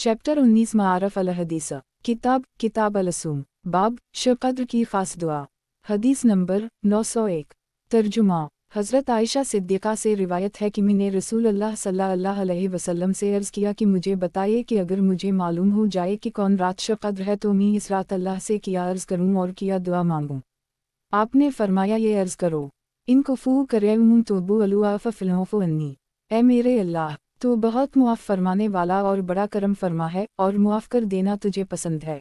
Chapter 19 मारफ अल हदीस किताब अलसूम बाब शब कद्र की खास दुआ। हदीस नंबर 901। तर्जुमा। हज़रत आयशा सिद्दीक़ा से रिवायत है कि मैंने रसूल अल्लाह सल्लल्लाहु अलैहि वसल्लम से अर्ज़ किया कि मुझे बताइए कि अगर मुझे मालूम हो जाए कि कौन रात शब कद्र है तो मैं इस रात अल्लाह से किया अर्ज़ करूँ और किया दुआ मांगूँ। आपने फरमाया ये अर्ज़ करो, इन कुफ़ू करेम तोबू अलुआफ़ फ़िलहोफ़ो अन्नी, ए मेरे अल्लाह तो बहुत मुआफ़ फरमाने वाला और बड़ा करम फरमा है और मुआफ़ कर देना तुझे पसंद है,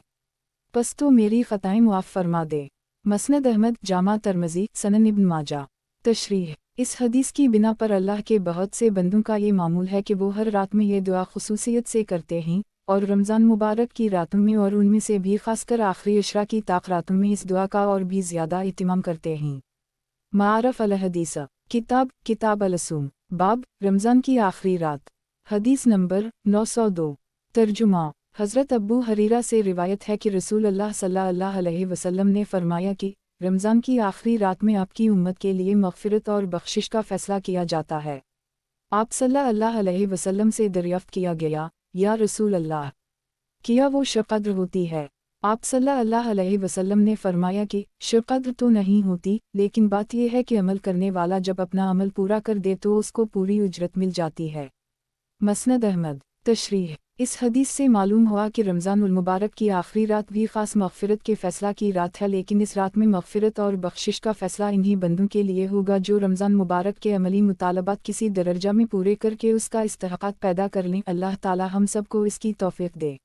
बस तो मेरी ख़ताएं मुआफ़ फरमा दे। मसनद अहमद जामा तरमज़ी सनन इब्न माजा। तशरीह। इस हदीस की बिना पर अल्लाह के बहुत से बंदों का ये मामूल है कि वो हर रात में ये दुआ खुसूसियत से करते हैं और रमज़ान मुबारक की रातों में और उनमें से भी खासकर आखिरी अशरा की ताक रातों में इस दुआ का और भी ज़्यादा इत्तिमाम करते हैं। मारफ अल हदीस किताब अलसूम बाब रमज़ान की आखिरी रात। हदीस नंबर 902। तर्जुमा। हज़रत अब्बू हरीरा से रिवायत है कि रसूल अल्लाह सल्लल्लाहु अलैहि वसल्लम ने फरमाया कि रमज़ान की आखिरी रात में आपकी उम्मत के लिए मग़फ़िरत और बख्शिश का फ़ैसला किया जाता है। आप सल्लल्लाहु अलैहि वसल्लम से दरियाफ़्त किया गया, या रसूल अल्लाह, किया वो शब कद्र होती है? आप सल्लल्लाहु अलैहि वसल्लम ने फरमाया कि शब कद्र तो नहीं होती, लेकिन बात यह है कि अमल करने वाला जब अपना अमल पूरा कर दे तो उसको पूरी उजरत मिल जाती है। मसनद अहमद। तशरीह। इस हदीस से मालूम हुआ कि रमज़ानुल मुबारक की आखिरी रात भी ख़ास मग़फ़िरत के फ़ैसला की रात है, लेकिन इस रात में मग़फ़िरत और बख्शिश का फ़ैसला इन्हीं बंदों के लिए होगा जो रमज़ान मुबारक के अमली मुतालबात किसी दरजा में पूरे करके उसका इस्तेहक़ाक़ पैदा कर लें। अल्लाह ताला हम सब को इसकी तौफ़ीक़ दे।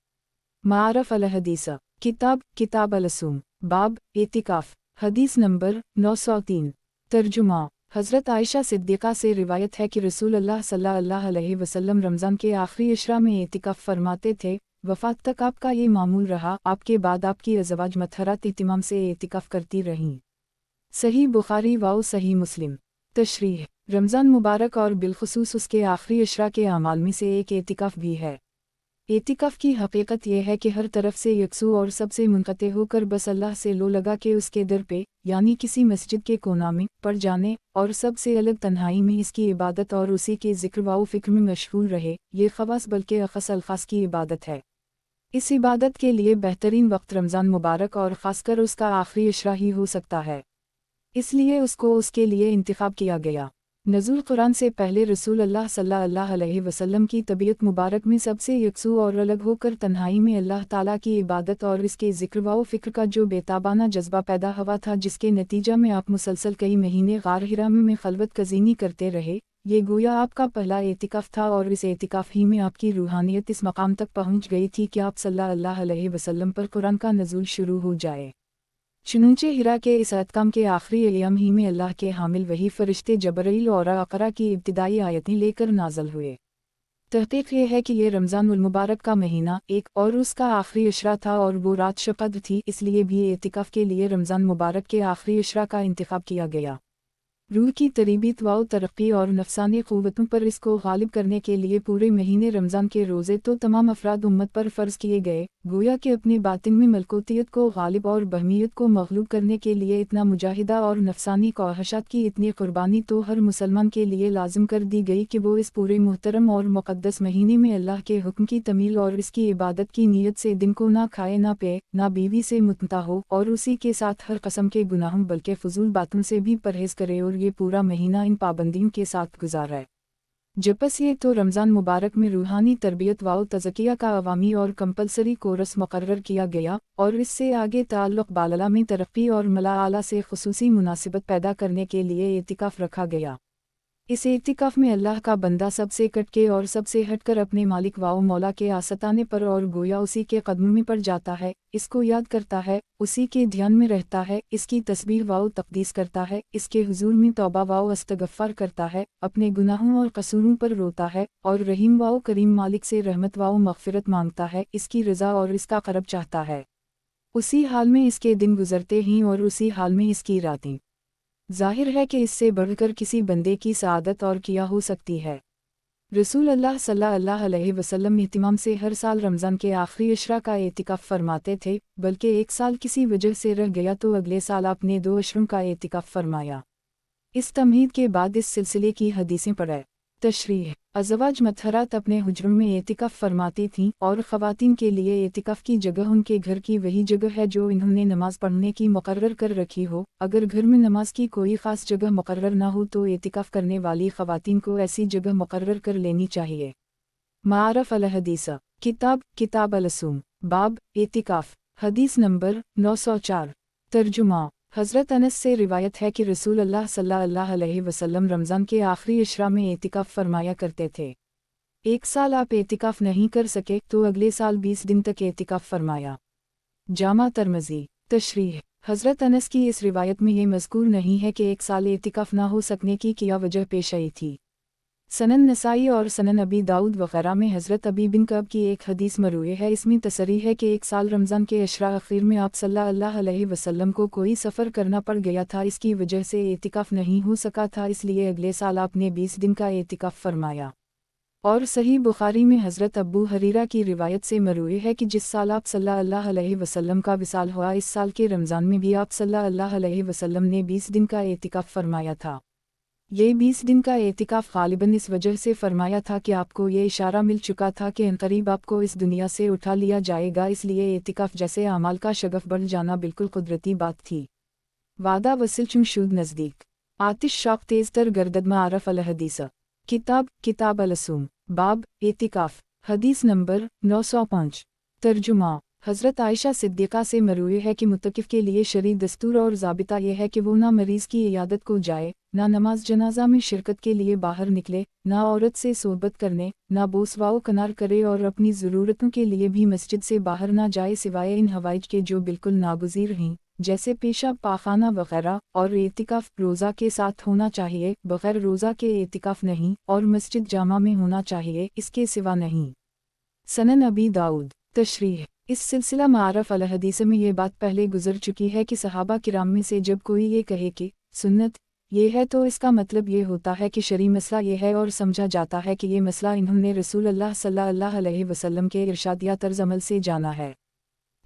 मारफ अल हदीस किताब अलसूम बाब एतिकाफ़। हदीस नंबर 903। तर्जुमा। हज़रत आयशा सिद्दीक़ा से रिवायत है कि रसूल अल्लाह सल्लल्लाहु अलैहि वसल्लम रमज़ान के आखिरी अशरा में एतिकाफ़ फरमाते थे। वफ़ात तक आपका ये मामूल रहा। आपके बाद आपकी अज़वाज मतहरात इत्तिमाम से एतिकाफ़ करती रहीं। सही बुखारी व सही मुस्लिम। तशरीह। रमज़ान मुबारक और बिलखुसूस उसके आखिरी अशरा के अमाल में से एक एतिकाफ़ भी है। एतिकाफ़ की हकीकत यह है कि हर तरफ से यकसू और सबसे मुनक़ते होकर बस अल्लाह से लो लगा के उसके दर पे, यानी किसी मस्जिद के कोना में पड़ जाने और सबसे अलग तन्हाई में इसकी इबादत और उसी के ज़िक्र व फ़िक्र में मशगूल रहे, ये ख़वास बल्कि अख़स अल्फ़ास की इबादत है। इस इबादत के लिए बेहतरीन वक्त रमज़ान मुबारक और ख़ासकर उसका आखिरी अशरा ही हो सकता है, इसलिए उसको उसके लिए इंतख़ाब किया गया। नज़ुल कुरान से पहले रसूल अल्लाह सल्लल्लाहु अलैहि वसल्लम की तबीयत मुबारक में सबसे यकसू और अलग होकर तन्हाई में अल्लाह ताला की इबादत और इसके ज़िक्र व फ़िक्र का जो बेताबाना जज्बा पैदा हुआ था, जिसके नतीजा में आप मुसलसल कई महीने गार हिरा में खलवत कज़ीनी करते रहे, ये गोया आपका पहला एतिकाफ़ था और इस एतिकाफ़ ही में आपकी रूहानियत इस मकाम तक पहुँच गई थी कि आप सल्लल्लाहु अलैहि वसल्लम पर कुरान का नज़ुल शुरू हो जाए। चुनूंचे हिरा के इस अहकाम के आखिरी अय्याम ही में अल्लाह के हामिल वही फ़रिश्ते जबरील और अक़रा की इब्तिदाई आयतें लेकर नाज़िल हुए। तहक़ीक़ ये है कि ये रमज़ानुल मुबारक का महीना एक और उसका आखिरी अशरा था और वो रात शब कद्र थी, इसलिए भी एतिकाफ़ के लिए रमज़ान मुबारक के आखिरी अशरा का इंतख़ाब किया गया। रूह की तरीबीत व तरक्की और नफ़सानी क़ुव्वतों पर इसको गालिब करने के लिए पूरे महीने रमज़ान के रोज़े तो तमाम अफ़राद उम्मत पर फ़र्ज़ किए गए, गोया कि अपने बातिन में मलकूतियत को गालिब और बहमियत को मग़लूब करने के लिए इतना मुजाहिदा और नफ़सानी ख्वाहिशात की इतनी क़ुरबानी तो हर मुसलमान के लिए लाजिम कर दी गई कि वो इस पूरे मुहतरम और मुक़द्दस महीने में अल्लाह के हुक्म की तमील और इसकी इबादत की नीयत से दिन को ना खाए ना पिए ना बीवी से मुतमत्ता हो और उसी के साथ हर कस्म के गुनाहों बल्कि फ़ुज़ूल बातों से भी परहेज़ करे और ये पूरा महीना इन पाबंदियों के साथ गुजारा। जबस ये तो रमज़ान मुबारक में रूहानी तरबियत व तज़किया का अवामी और कंपलसरी कोर्स मुकर्रर किया गया और इससे आगे ताल्लुक़ बालला में तरक्की और मला आला से ख़ुसूसी मुनासिबत पैदा करने के लिए एतिकाफ़ रखा गया। इस एतिकाफ़ में अल्लाह का बंदा सबसे कटके और सबसे हटकर अपने मालिक व मौला के आस्ताने पर और गोया उसी के कदमों में पड़ जाता है, इसको याद करता है, उसी के ध्यान में रहता है, इसकी तस्बीह व तक़दीस करता है, इसके हुज़ूर में तौबा व इस्तग़फ़ार करता है, अपने गुनाहों और कसूरों पर रोता है और रहीम व करीम मालिक से रहमत व मग़फ़िरत मांगता है, इसकी रज़ा और इसका क़रब चाहता है। उसी हाल में इसके दिन गुज़रते हैं और उसी हाल में इसकी रातें। ज़ाहिर है कि इससे बढ़कर किसी बंदे की सआदत और किया हो सकती है। रसूल अल्लाह सल्लल्लाहु अलैहि वसल्लम इत्तिमाम से हर साल रमज़ान के आखिरी अशरा का एतिकाफ़ फरमाते थे, बल्कि एक साल किसी वजह से रह गया तो अगले साल आपने 2 अशरों का एतिकाफ़ फरमाया। इस तमहीद के बाद इस सिलसिले की हदीसें पढ़ें। तशरीह। अज़वाज मतहरात अपने हुज्रों में एतिकाफ़ फरमाती थीं और ख़वातीन के लिए एतिकाफ़ की जगह उनके घर की वही जगह है जो इन्होंने नमाज़ पढ़ने की मुक़र्रर कर रखी हो। अगर घर में नमाज की कोई ख़ास जगह मुक़र्रर ना हो तो एतिकाफ़ करने वाली ख़वातीन को ऐसी जगह मुक़र्रर कर लेनी चाहिए। मारफ़ अल हदीस किताब अल-सूम बाब एतिकाफ़। हदीस नंबर 904। तर्जुमा। हज़रत अनस से रिवायत है कि रसूल अल्लाह सल्लल्लाहु अलैहि वसल्लम रमज़ान के आखिरी इशरा में एतिकाफ़ फरमाया करते थे। एक साल आप एतिकाफ़ नहीं कर सके तो अगले साल 20 दिन तक एतिकाफ़ फरमाया। जामा तिर्मिज़ी। तशरीह। हज़रत अनस की इस रिवायत में ये मज़कूर नहीं है कि एक साल एतिकाफ़ ना हो सकने की क्या वजह पेश आई थी। सनन नसाई और सनन अबी दाऊद वग़ैरह में हज़रत अबी बिन कअब की एक हदीस मरवी है। इसमें तसरीह है कि एक साल रमज़ान के अशरा अखीर में आप सल्लल्लाहु अलैहि वसल्लम को कोई सफ़र करना पड़ गया था, इसकी वजह से एतिकाफ़ नहीं हो सका था, इसलिए अगले साल आपने 20 दिन का एतिकाफ़ फरमाया। और सही बुखारी में हज़रत अबू हरीरा की रिवायत से मरवी है कि जिस साल आप सल्लल्लाहु अलैहि वसल्लम का विसाल हुआ, इस साल के रमज़ान में भी आप सल्लल्लाहु अलैहि वसल्लम ने 20 दिन का एतिकाफ़ फरमाया था। ये 20 दिन का एतिकाफ़ ग़ालिबन इस वजह से फरमाया था कि आपको ये इशारा मिल चुका था कि अनक़रीब आपको इस दुनिया से उठा लिया जाएगा, इसलिए एतिकाफ़ जैसे अमाल का शगफ़ बढ़ जाना बिल्कुल कुदरती बात थी। वादा वसिल चुमशूद नज़दीक। आतिश शौक़ तेज़ तर गर्दद मारफ़ अल हदीस किताब अल-सूम बाब एतिकाफ़। हदीस नंबर 905। तर्जुमा। हज़रत आयशा सिद्दीक़ा से मरवी है कि मुतकिफ़ के लिए शरई दस्तूर और ज़ाबिता यह है कि वो ना मरीज़ की इयादत को जाए, ना नमाज जनाजा में शिरकत के लिए बाहर निकले, ना औरत से सोहबत करने, ना बोसवाओ कनार करे और अपनी ज़रूरतों के लिए भी मस्जिद से बाहर ना जाए सिवाय इन हवाइज के जो बिल्कुल नागुज़ीर हैं, जैसे पेशाब पाखाना वग़ैरह। और एतिकाफ़ रोज़ा के साथ होना चाहिए, बग़ैर रोज़ा के एतिकाफ़ नहीं, और मस्जिद जामा में होना चाहिए, इसके सिवा नहीं। सनन अबी दाऊद। तशरीह। इस सिलसिला मारफ़ अल हदीस में ये बात पहले गुजर चुकी है कि सहाबा किराम में से जब कोई ये कहे कि सुन्नत ये है तो इसका मतलब ये होता है कि शरई मसला ये है, और समझा जाता है कि ये मसला इन्होंने रसूल अल्लाह सल्लल्लाहु अलैहि वसल्लम के इरशाद या तर्ज़ अमल से जाना है,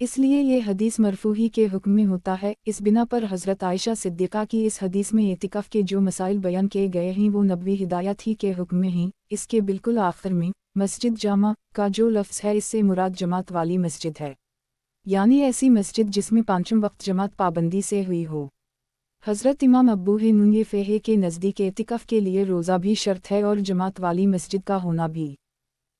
इसलिए ये हदीस मरफ़ूही के हुक्म में होता है। इस बिना पर हज़रत आयशा सिद्दीक़ा की इस हदीस में एतिकाफ़ के जो मसाइल बयान किए गए हैं वो नबवी हिदायत ही के हुक्म में हैं। इसके बिल्कुल आखिर में मस्जिद जामा का जो लफ्ज़ है, इससे मुराद जमात वाली मस्जिद है, यानी ऐसी मस्जिद जिसमें पांचों वक्त जमात पाबंदी से हुई हो। हज़रत इमाम अबू हनीफ़ा फ़िक़्ह के नज़दीक एतिकाफ़ के लिए रोज़ा भी शर्त है और जमात वाली मस्जिद का होना भी।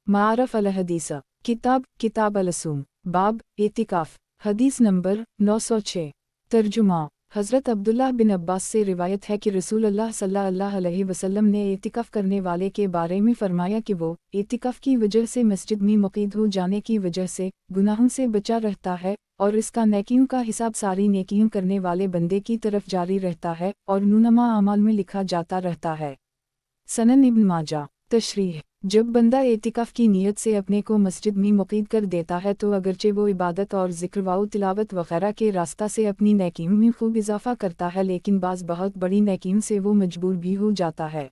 मारफ़ अल हदीस किताब अल-सूम बाब एतिकाफ़। हदीस नंबर 906। तर्जुमा। हज़रत अब्दुल्लाह बिन अब्बास से रिवायत है कि रसूल अल्लाह सल्लल्लाहु अलैहि वसल्लम ने एतिकाफ़ करने वाले के बारे में फ़रमाया कि वो एतिकाफ़ की वजह से मस्जिद में मुक़ीद हो जाने की वजह से गुनाहों से बचा रहता है, और इसका नेकियों का हिसाब सारी नेकियों करने वाले बंदे की तरफ जारी रहता है और नूनमा अमाल में लिखा जाता रहता है। सनन इब्न माजा। तशरीह। जब बंदा एतिकाफ़ की नीयत से अपने को मस्जिद में मुक़ीद कर देता है तो अगरचे वो इबादत और ज़िक्र व तिलावत वग़ैरह के रास्ता से अपनी नेकियों में खूब इजाफ़ा करता है, लेकिन बाज़ बहुत बड़ी नेकियों से वो मजबूर भी हो जाता है।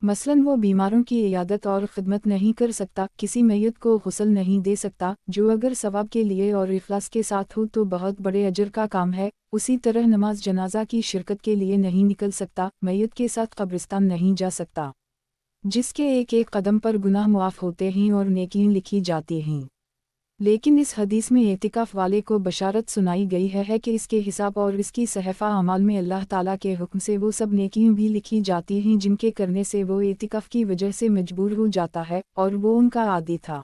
मसलन वो बीमारों की इयादत और ख़िदमत नहीं कर सकता, किसी मैयत को गुस्ल नहीं दे सकता, जो अगर सवाब के लिए और इखलास के साथ हो तो बहुत बड़े अजर का काम है। उसी तरह नमाज जनाजा की शिरकत के लिए नहीं निकल सकता, मैयत के साथ कब्रिस्तान नहीं जा सकता, जिसके एक एक कदम पर गुनाह मुआफ़ होते हैं और नेकियां लिखी जाती हैं। लेकिन इस हदीस में एतिकाफ़ वाले को बशारत सुनाई गई है कि इसके हिसाब और इसकी सहफ़ा अमाल में अल्लाह ताला के हुक्म से वो सब नेकियां भी लिखी जाती हैं जिनके करने से वो एतिकाफ़ की वजह से मजबूर हो जाता है और वो उनका आदी था।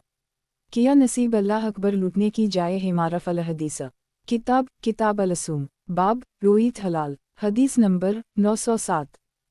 किया नसीब अल्लाह अकबर लूटने की जाए है। मारफ़ अल हदीस किताब अल-सूम बाब रोईत हलाल। हदीस नंबर 907।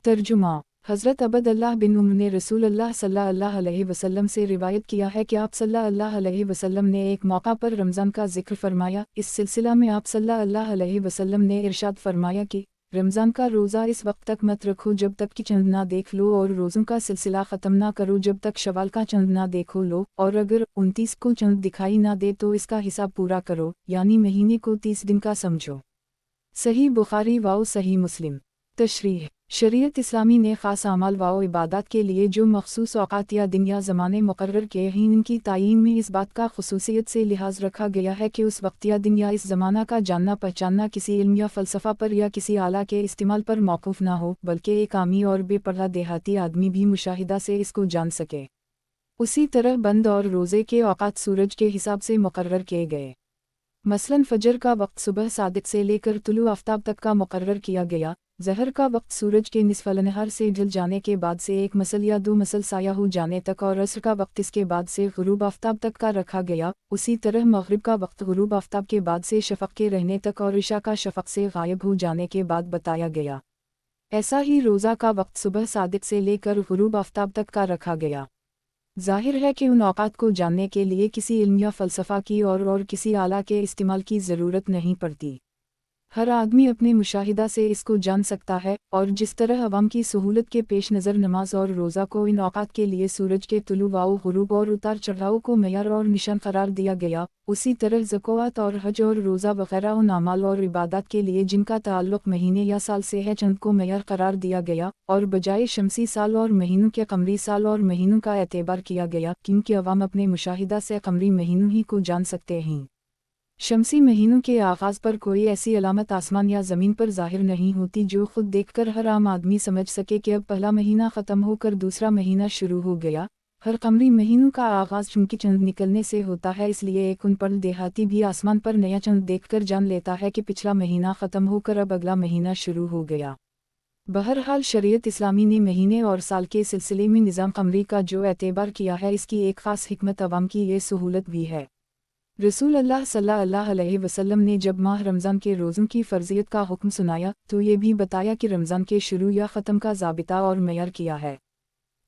तर्जुमा। हज़रत अब्दुल्लाह बिन उम्र ने रसूल अल्लाह सल्लल्लाहु अलैहि वसल्लम से रिवायत किया है कि आप सल्लल्लाहु अलैहि वसल्लम ने एक मौका पर रमज़ान का ज़िक्र फरमाया। इस सिलसिला में आप सल्लल्लाहु अलैहि वसल्लम ने इरशाद फरमाया कि रमज़ान का रोज़ा इस वक्त तक मत रखो जब तक कि चंद ना देख लो, और रोज़ों का सिलसिला ख़त्म ना करो जब तक शवाल का चंद ना देखो लो, और अगर 29 को चंद दिखाई ना दे तो इसका हिसाब पूरा करो, यानी महीने को 30 दिन का समझो। सही बुखारी व सही मुस्लिम। तशरीह। शरीयत इस्लामी ने ख़ास अमाल व इबादत के लिए जो मखसूस औक़ात या दिन या ज़माने मुक़र्रर किए हैं, इनकी तायीन में इस बात का ख़ुसूसियत से लिहाज रखा गया है कि उस वक्त या दिन या इस ज़माना का जानना पहचानना किसी इल्म या फ़लसफ़ा पर या किसी आला के इस्तेमाल पर मौक़ूफ़ ना हो, बल्कि एक आमी और बेपरवाह देहाती आदमी भी मुशाहिदा से इसको जान सके। उसी तरह बंद और रोज़े के औक़ात सूरज के हिसाब से मुक़र्रर किए गए। मसलन फ़जर का वक्त सुबह सादिक से लेकर तुलू आफ्ताब तक का मुक़र्रर किया गया। ज़हर का वक्त सूरज के निसफ़ नहर से ढल जाने के बाद से 1 मसल या 2 मसल साया हो जाने तक, और असर का वक्त इसके बाद से ग़ुरूब आफ्ताब तक का रखा गया। उसी तरह मग़रिब का वक्त ग़ुरूब आफ्ताब के बाद से शफ़क़ के रहने तक और इशा का शफ़क़ से गायब हो जाने के बाद बताया गया। ऐसा ही रोज़ा का वक्त सुबह सादिक से लेकर ग़ुरूब आफ्ताब तक का रखा गया। ज़ाहिर है कि उन औक़ात को जानने के लिए किसी इल्म या फ़लसफ़ा की और किसी आला के इस्तेमाल की ज़रूरत नहीं पड़ती। हर आदमी अपने मुशाहिदा से इसको जान सकता है, और जिस तरह अवाम की सहूलत के पेश नज़र नमाज और रोज़ा को इन औक़ात के लिए सूरज के तुलू व ग़ुरूब और उतार चढ़ाव को मेयार और निशान करार दिया गया, उसी तरह ज़कात और हज और रोज़ा वग़ैरह उन अमाल और इबादत के लिए जिनका ताल्लुक़ महीने या साल से है, चंद को मेयार करार दिया गया और बजाय शमसी साल और महीनों के कमरी साल और महीनों का एतबार किया गया, क्योंकि अवाम अपने मुशाहिदा से कमरी महीनों ही को जान सकते हैं। शमसी महीनों के आगाज़ पर कोई ऐसी अलामत आसमान या ज़मीन पर ज़ाहिर नहीं होती जो ख़ुद देखकर हर आम आदमी समझ सके कि अब पहला महीना ख़त्म होकर दूसरा महीना शुरू हो गया। हर कमरी महीनों का आगाज़ चूँकि चंद निकलने से होता है, इसलिए एक अनपढ़ देहाती भी आसमान पर नया चंद देखकर जान लेता है कि पिछला महीना ख़त्म होकर अब अगला महीना शुरू हो गया। बहरहाल शरीयत इस्लामी ने महीने और साल के सिलसिले में निज़ाम कमरी का जो एतबार किया है, इसकी एक ख़ास हिकमत अवाम की ये सहूलत भी है। रसूल अल्लाह सल्लल्लाहु अलैहि वसल्लम ने जब माह रमज़ान के रोज़ों की फ़र्ज़ियत का हुक्म सुनाया, तो ये भी बताया कि रमज़ान के शुरू या ख़त्म का ज़ाबिता और मेयार किया है।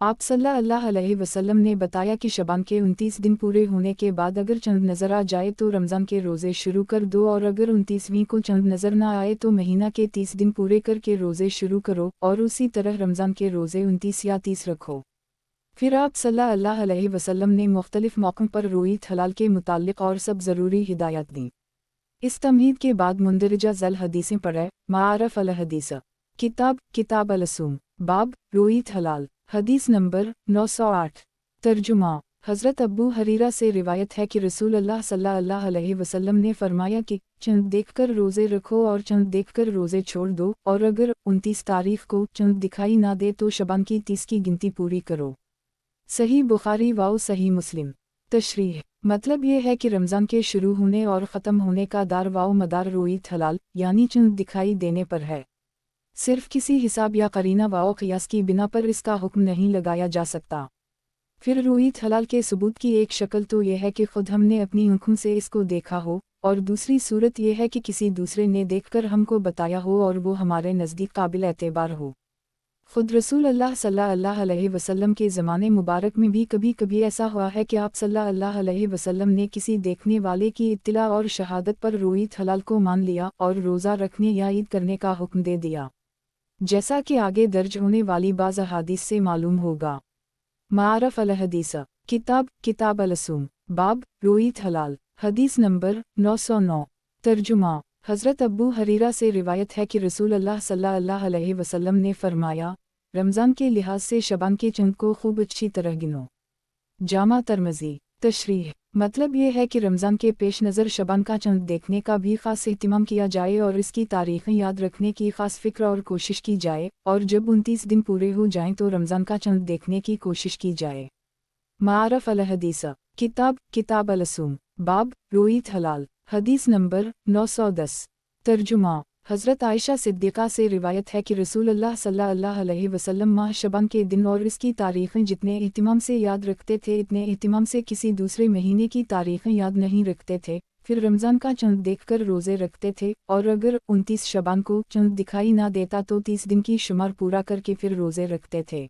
आप सल्लल्लाहु अलैहि वसल्लम ने बताया कि शबान के 29 दिन पूरे होने के बाद अगर चंद नज़र आ जाए तो रमज़ान के रोज़े शुरू कर दो, और अगर 29वीं को चंद नज़र न आए तो महीना के 30 दिन पूरे करके रोज़े शुरू करो, और उसी तरह रमज़ान के रोज़े 29 या 30 रखो। फिर आप सल्लल्लाहु अलैहि वसल्लम ने मुख्तलिफ मौक़ों पर रूईत हलाल के मुताल्लिक़ और सब ज़रूरी हिदायत दी। इस तमहीद के बाद मुंदरजा ज़ल हदीसें पढ़े। मारफ़ अल हदीस किताब अल-सूम बाब रूईत हलाल। हदीस नंबर 908। तर्जुमा। हज़रत अबू हरीरा से रिवायत है कि रसूल अल्लाह सल्लल्लाहु अलैहि वसल्लम ने फरमाया कि चंद देखकर रोज़े रखो और चंद देखकर रोज़े छोड़ दो, और अगर 29 तारीख़ को चंद दिखाई ना दे तो शबान की 30 की गिनती पूरी करो। सही बुखारी व सही मुस्लिम। तशरीह। मतलब ये है कि रमज़ान के शुरू होने और ख़त्म होने का दार व मदार रूईत हलाल यानी चंद दिखाई देने पर है। सिर्फ किसी हिसाब या करीना व क़ियास की बिना पर इसका हुक्म नहीं लगाया जा सकता। फिर रूईत हलाल के सबूत की एक शक्ल तो यह है कि ख़ुद हमने अपनी आँखों से इसको देखा हो, और दूसरी सूरत यह है कि किसी दूसरे ने देखकर हमको बताया हो और वो हमारे नज़दीक काबिल एतबार हो। ख़ुद रसूल अल्लाह सल्लल्लाहु अलैहि वसल्लम के ज़माने मुबारक में भी कभी कभी ऐसा हुआ है कि आप सल्लल्लाहु अलैहि वसल्लम ने किसी देखने वाले की इत्तिला और शहादत पर रूईत हलाल को मान लिया और रोज़ा रखने या ईद करने का हुक्म दे दिया, जैसा कि आगे दर्ज होने वाली बाज़ अहादीस से मालूम होगा। मारफ़ अल हदीस किताब अल-सूम बाब रूईत हलाल। हदीस नंबर 909। तर्जुमा। हज़रत अबू हरीरा से रिवायत है कि रसूल अल्लाह सल्लल्लाहु अलैहि वसल्लम ने फरमाया, रमज़ान के लिहाज से शबान के चंद को खूब अच्छी तरह गिनो। जामा तरमज़ी। तशरीह। मतलब ये है कि रमज़ान के पेश नज़र शबान का चंद देखने का भी ख़ास एहतिमाम किया जाए और इसकी तारीख़ें याद रखने की ख़ास फ़िक्र और कोशिश की जाए, और जब 29 दिन पूरे हो जाएं तो रमज़ान का चंद देखने की कोशिश की जाए। मारफ़ अल हदीस किताब अल-सूम बाब रूईत हलाल। हदीस नंबर 910। तर्जुमा। हज़रत आयशा सिद्दीक़ा से रिवायत है कि रसूल अल्लाह सल्लल्लाहु अलैहि वसल्लम माह शबान के दिन और इसकी तारीख़ें जितने एहतिमाम से याद रखते थे, इतने एहतिमाम से किसी दूसरे महीने की तारीख़ें याद नहीं रखते थे। फिर रमज़ान का चंद देखकर रोज़े रखते थे, और अगर 29 शबान को चंद दिखाई ना देता तो 30 दिन की शुमार पूरा करके फिर रोज़े रखते थे।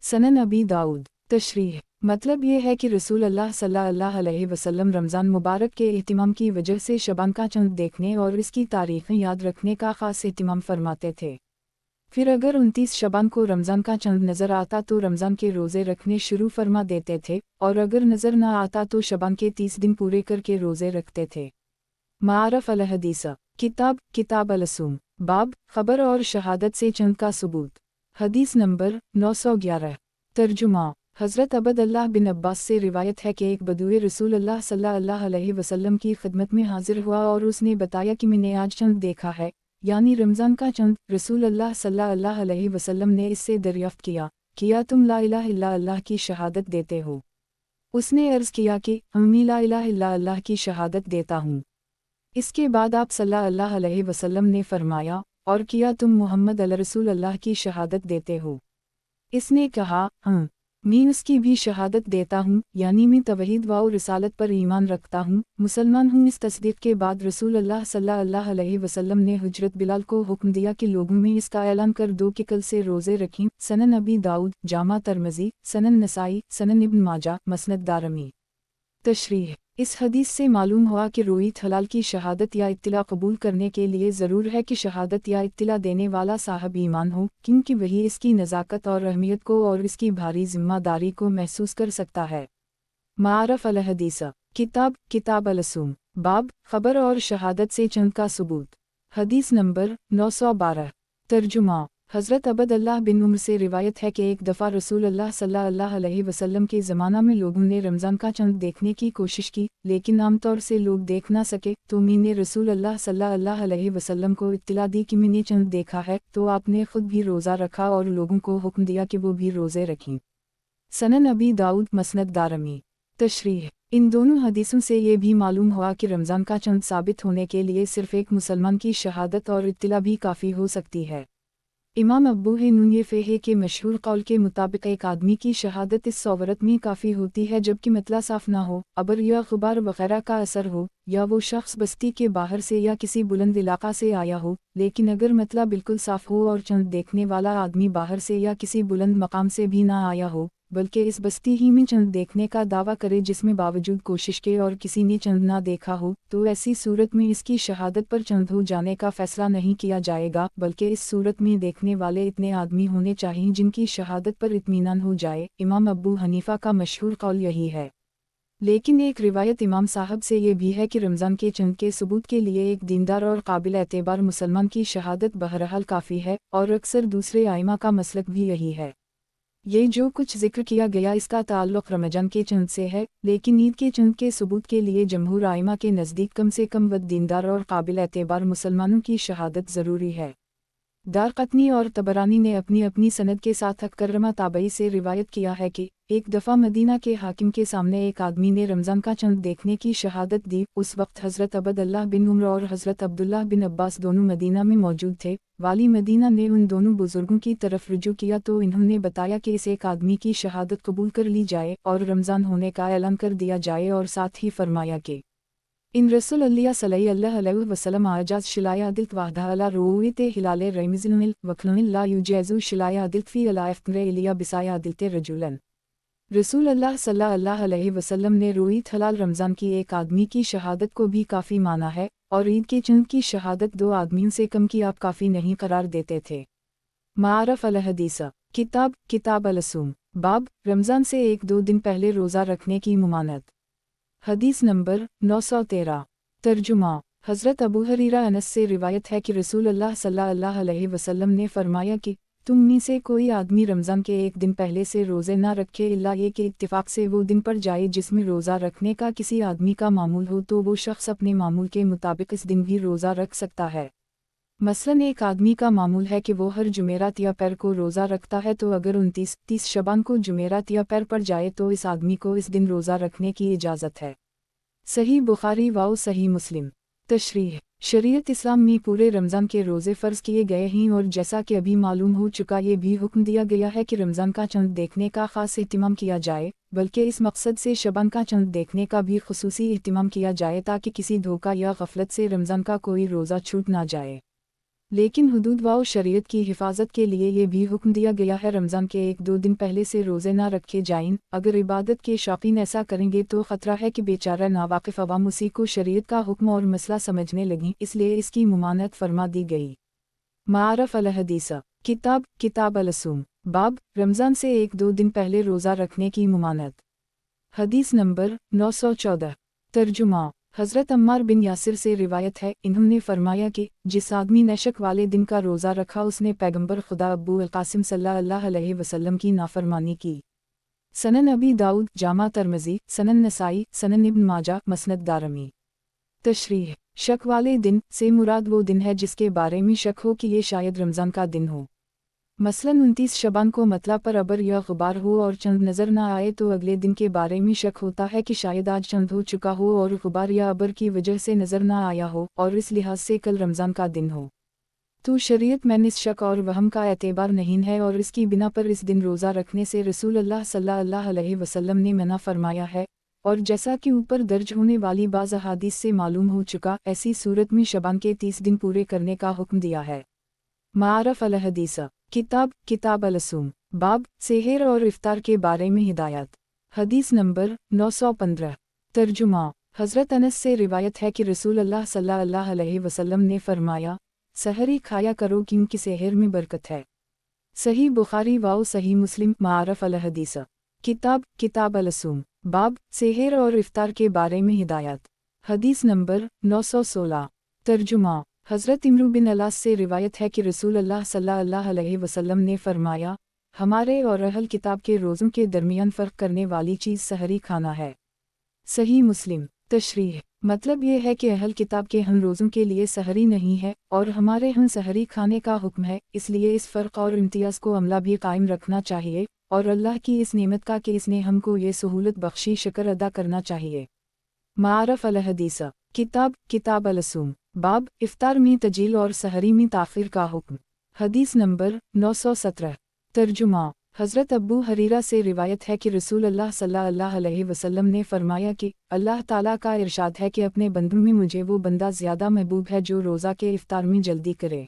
सनन अबी दाऊद। तशरीह। मतलब ये है कि रसूल अल्लाह सल्लल्लाहु अलैहि वसल्लम रमज़ान मुबारक के एहतिमाम की वजह से शबान का चंद देखने और इसकी तारीख़ें याद रखने का ख़ास एहतिमाम फरमाते थे। फिर अगर 29 शबान को रमज़ान का चंद नज़र आता तो रमज़ान के रोज़े रखने शुरू फरमा देते थे, और अगर नज़र न आता तो शबान के 30 दिन पूरे करके रोज़े रखते थे। मारफ़ अल हदीस किताब अल-सूम बाब खबर और शहादत से चंद का सबूत। हदीस नंबर 911। तर्जुमा। हज़रत अब्दुल्लाह बिन अब्बास से रिवायत है कि एक बदूए रसूल अल्लाह सल्लल्लाहु अलैहि वसल्लम की खिदमत में हाजिर हुआ और उसने बताया कि मैंने आज चंद देखा है, यानी रमज़ान का चंद। रसूल अल्लाह सल्लल्लाहु अलैहि वसल्लम ने इससे दरियाफ्त किया तुम ला इलाहा इल्ला अल्लाह की शहादत देते हो? उसने अर्ज़ किया कि अम्मी ला इलाहा इल्ला अल्लाह की शहादत देता हूँ। इसके बाद आप सल्लल्लाहु अलैहि वसल्लम ने फरमाया, और किया तुम मोहम्मद रसूल अल्लाह की शहादत देते हो? इसने कहा, हाँ, मैं उसकी भी शहादत देता हूँ, यानी मैं तौहीद व रिसालत पर ईमान रखता हूँ, मुसलमान हूँ। इस तस्दीक के बाद रसूल अल्लाह सल्लल्लाहु अलैहि वसल्लम ने हजरत बिलाल को हुक्म दिया कि लोगों में इसका ऐलान कर दो कि कल से रोज़े रखें। सनन अबी दाऊद, जामा तिरमिज़ी, सनन नसाई, सनन इब्न माजा, मसनद दारमी। तशरीह। इस हदीस से मालूम हुआ कि रोईत हलाल की शहादत या इत्तिला कबूल करने के लिए ज़रूर है कि शहादत या इत्तिला देने वाला साहब ईमान हो, क्योंकि वही इसकी नज़ाकत और अहमियत को और इसकी भारी ज़िम्मेदारी को महसूस कर सकता है। मारफ अल हदीस। किताब अल-असूम। बाब खबर और शहादत से चंद का सबूत। हदीस नंबर 912। तर्जुमा। हज़रत अब्दुल्लाह बिन उमर से रिवायत है कि एक दफ़ा रसूल अल्लाह सल्लल्लाहु अलैहि वसल्लम के ज़माना में लोगों ने रमज़ान का चंद देखने की कोशिश की, लेकिन आमतौर से लोग देख ना सके, तो मैंने रसूल अल्लाह सल्लल्लाहु अलैहि वसल्लम को इत्तिला दी कि मैंने चंद देखा है, तो आपने खुद भी रोज़ा रखा और लोगों को हुक्म दिया कि वो भी रोज़े रखें। सनन अबी दाऊद, मसनद दारमी। तशरीह। इन दोनों हदीसों से ये भी मालूम हुआ कि रमज़ान का चंद साबित होने के लिए सिर्फ़ एक मुसलमान की शहादत और इत्तिला भी काफ़ी हो सकती है। इमाम अब्बू हनीफ़ा फ़िक़्ह के मशहूर कौल के मुताबिक एक आदमी की शहादत इस सूरत में काफ़ी होती है जबकि मतला साफ़ ना हो, अबर या गुबार वग़ैरह का असर हो, या वो शख्स बस्ती के बाहर से या किसी बुलंद इलाका से आया हो। लेकिन अगर मतला बिल्कुल साफ़ हो और चंद देखने वाला आदमी बाहर से या किसी बुलंद मकाम से भी ना आया हो, बल्कि इस बस्ती ही में चंद देखने का दावा करे जिसमें बावजूद कोशिश के और किसी ने चंद ना देखा हो, तो ऐसी सूरत में इसकी शहादत पर चंद हो जाने का फ़ैसला नहीं किया जाएगा, बल्कि इस सूरत में देखने वाले इतने आदमी होने चाहिए जिनकी शहादत पर इत्मीनान हो जाए। इमाम अब्बू हनीफ़ा का मशहूर कौल यही है। लेकिन एक रिवायत इमाम साहब से ये भी है कि रमज़ान के चंद के सबूत के लिए एक दीनदार और काबिल एतबार मुसलमान की शहादत बहरहाल काफ़ी है, और अक्सर दूसरे आइमा का मसलक भी यही है। ये जो कुछ जिक्र किया गया इसका ताल्लुक़ रमज़ान के चंद से है, लेकिन ईद के चंद के सबूत के लिए जमहूर आइमा के नज़दीक कम से कम दीनदार और काबिल एतबार मुसलमानों की शहादत ज़रूरी है। दारक़ुतनी और तबरानी ने अपनी अपनी सनद के साथ अकरमा ताबई से रिवायत किया है कि एक दफ़ा मदीना के हाकिम के सामने एक आदमी ने रमज़ान का चंद देखने की शहादत दी। उस वक्त हज़रत अब्दुल्लाह बिन उमर और हज़रत अब्दुल्लाह बिन अब्बास दोनों मदीना में मौजूद थे। वाली मदीना ने उन दोनों बुज़ुर्गों की तरफ रुजू किया तो इन्होंने बताया कि इस एक आदमी की शहादत कबूल कर ली जाए और रमज़ान होने का ऐलान कर दिया जाए, और साथ ही फरमाया कि इन रसूल अल्लाह सल्लल्लाहु अलैहि वसल्लम आजाज शिलाया दिल वाहदा अला रूयते हिलाले रमज़ानिल वक्लनिल ला युजैज़ु शिलाया दिल फी अला इफ्तरे इलिया बिसाया दिलते रजुलन। रसूल अल्लाह सल्लल्लाहु अलैहि वसल्लम ने रोईत हलाल रमज़ान की एक आदमी की शहादत को भी काफ़ी माना है, और ईद के चंद की शहादत दो आदमियों से कम की आप काफ़ी नहीं करार देते थे। मारफ अल हदीस। किताब अल-असूम। बाब रमज़ान से एक दो दिन पहले रोज़ा रखने की मुमानत। हदीस नंबर 913। तर्जुमा। हज़रत अबू हुरैरा अनस से रिवायत है कि रसूल अल्लाह सल्लल्लाहु अलैहि वसल्लम ने फरमाया कि तुम में से कोई आदमी रमज़ान के एक दिन पहले से रोज़े ना रखे इल्ला ये कि इत्तिफ़ाक़ से वो दिन पर जाए जिसमें रोज़ा रखने का किसी आदमी का मामूल हो, तो वो शख्स अपने मामूल के मुताबिक इस दिन भी रोज़ा रख सकता है। मसलन एक आदमी का मामूल है कि वो हर जुमेरात या पैर को रोज़ा रखता है, तो अगर 29-30 शबान को जुमेरात या पैर पड़ जाए तो इस आदमी को इस दिन रोज़ा रखने की इजाज़त है। सही बुखारी व सही मुस्लिम। तशरीह। शरीयत इस्लाम में पूरे रमज़ान के रोज़े फ़र्ज़ किए गए हैं, और जैसा कि अभी मालूम हो चुका ये भी हुक्म दिया गया है कि रमज़ान का चंद देखने का ख़ास एहतिमाम किया जाए, बल्कि इस मकसद से शबान का चंद देखने का भी ख़ुसूसी एहतिमाम किया जाए ताकि किसी धोखा या गफलत से रमज़ान का कोई रोज़ा छूट ना जाए। लेकिन हुदूद व शरीयत की हिफाजत के लिए ये भी हुक्म दिया गया है रमज़ान के एक दो दिन पहले से रोज़े ना रखे जाएं। अगर इबादत के शौकीन ऐसा करेंगे तो ख़तरा है कि बेचारा नावाकिफ़ अवाम उसी को शरीयत का हुक्म और मसला समझने लगें, इसलिए इसकी मुमानत फरमा दी गई। मारफ अल हदीस। किताब अल-असूम। बाब रमज़ान से एक दो दिन पहले रोज़ा रखने की मुमानत। हदीस नंबर 914। तर्जुमा। हज़रत अम्मार बिन यासिर से रिवायत है, इन्होंने फरमाया कि जिस आदमी ने शक वाले दिन का रोज़ा रखा उसने पैगंबर खुदा अब्बू अल-कासिम सल्लल्लाहु अलैहि वसल्लम की नाफरमानी की। सनन अबी दाऊद, जामा तरमज़ी, सनन नसाई, सनन इब्न माजा, मसनद दारमी। तशरीह: शक वाले दिन से मुराद वो दिन है जिसके बारे में शक हो कि ये शायद रमज़ान का दिन हो। मसलन 29 शबान को मतला पर अबर या गुबार हो और चंद नज़र न आए तो अगले दिन के बारे में शक होता है कि शायद आज चंद हो चुका हो और गुबार या अबर की वजह से नज़र न आया हो और इस लिहाज से कल रमज़ान का दिन हो। तो शरीयत में इस शक और वहम का एतबार नहीं है और इसकी बिना पर इस दिन रोज़ा रखने से रसूल अल्लाह सल्लल्लाहु अलैहि वसल्लम ने मना फरमाया है। और जैसा कि ऊपर दर्ज होने वाली बाज़ अहादीस से मालूम हो चुका, ऐसी सूरत में शबान के 30 दिन पूरे करने का हुक्म दिया है। मारफ अल हदीस किताब अल-सूम, बाब सेहर और इफ्तार के बारे में हिदायत। हदीस नंबर 915। तर्जुमा: हज़रत अनस से रिवायत है कि रसूल अल्लाह सल्लल्लाहु अलैहि वसल्लम ने फरमाया, सहरी खाया करो क्योंकि सेहर में बरकत है। सही बुखारी व सही मुस्लिम। मारफ अल हदीस किताब अल-सूम, बाब सेहर और इफ्तार के बारे में हिदायत। हदीस नंबर 916। तर्जुमा: हज़रत इमरू बिन अलास से रिवायत है कि रसूल अल्लाह सल्लल्लाहु अलैहि वसल्लम ने फरमाया, हमारे और अहल किताब के रोज़ों के दरमियान फ़र्क करने वाली चीज़ सहरी खाना है। सही मुस्लिम। तशरीह: मतलब ये है कि अहल किताब के हम रोज़ों के लिए सहरी नहीं है और हमारे हम सहरी खाने का हुक्म है, इसलिए इस फ़र्क और इम्तियाज़ को अमला भी कायम रखना चाहिए और अल्लाह की इस नेमत का कि इसने हमको ये सहूलत बख्शी शुक्र अदा करना चाहिए। मारफ अल हदीस किताब अल-सूम, बाब इफ्तार में तजील और सहरी में ताख़ीर का हुक्म। हदीस नंबर 917। तर्जुमा: हज़रत अब्बू हरीरा से रिवायत है कि रसूल अल्लाह सल्लल्लाहु अलैहि वसल्लम ने फरमाया कि अल्लाह ताला का इरशाद है कि अपने बंदों में मुझे वो बंदा ज़्यादा महबूब है जो रोज़ा के इफ्तार में जल्दी करे,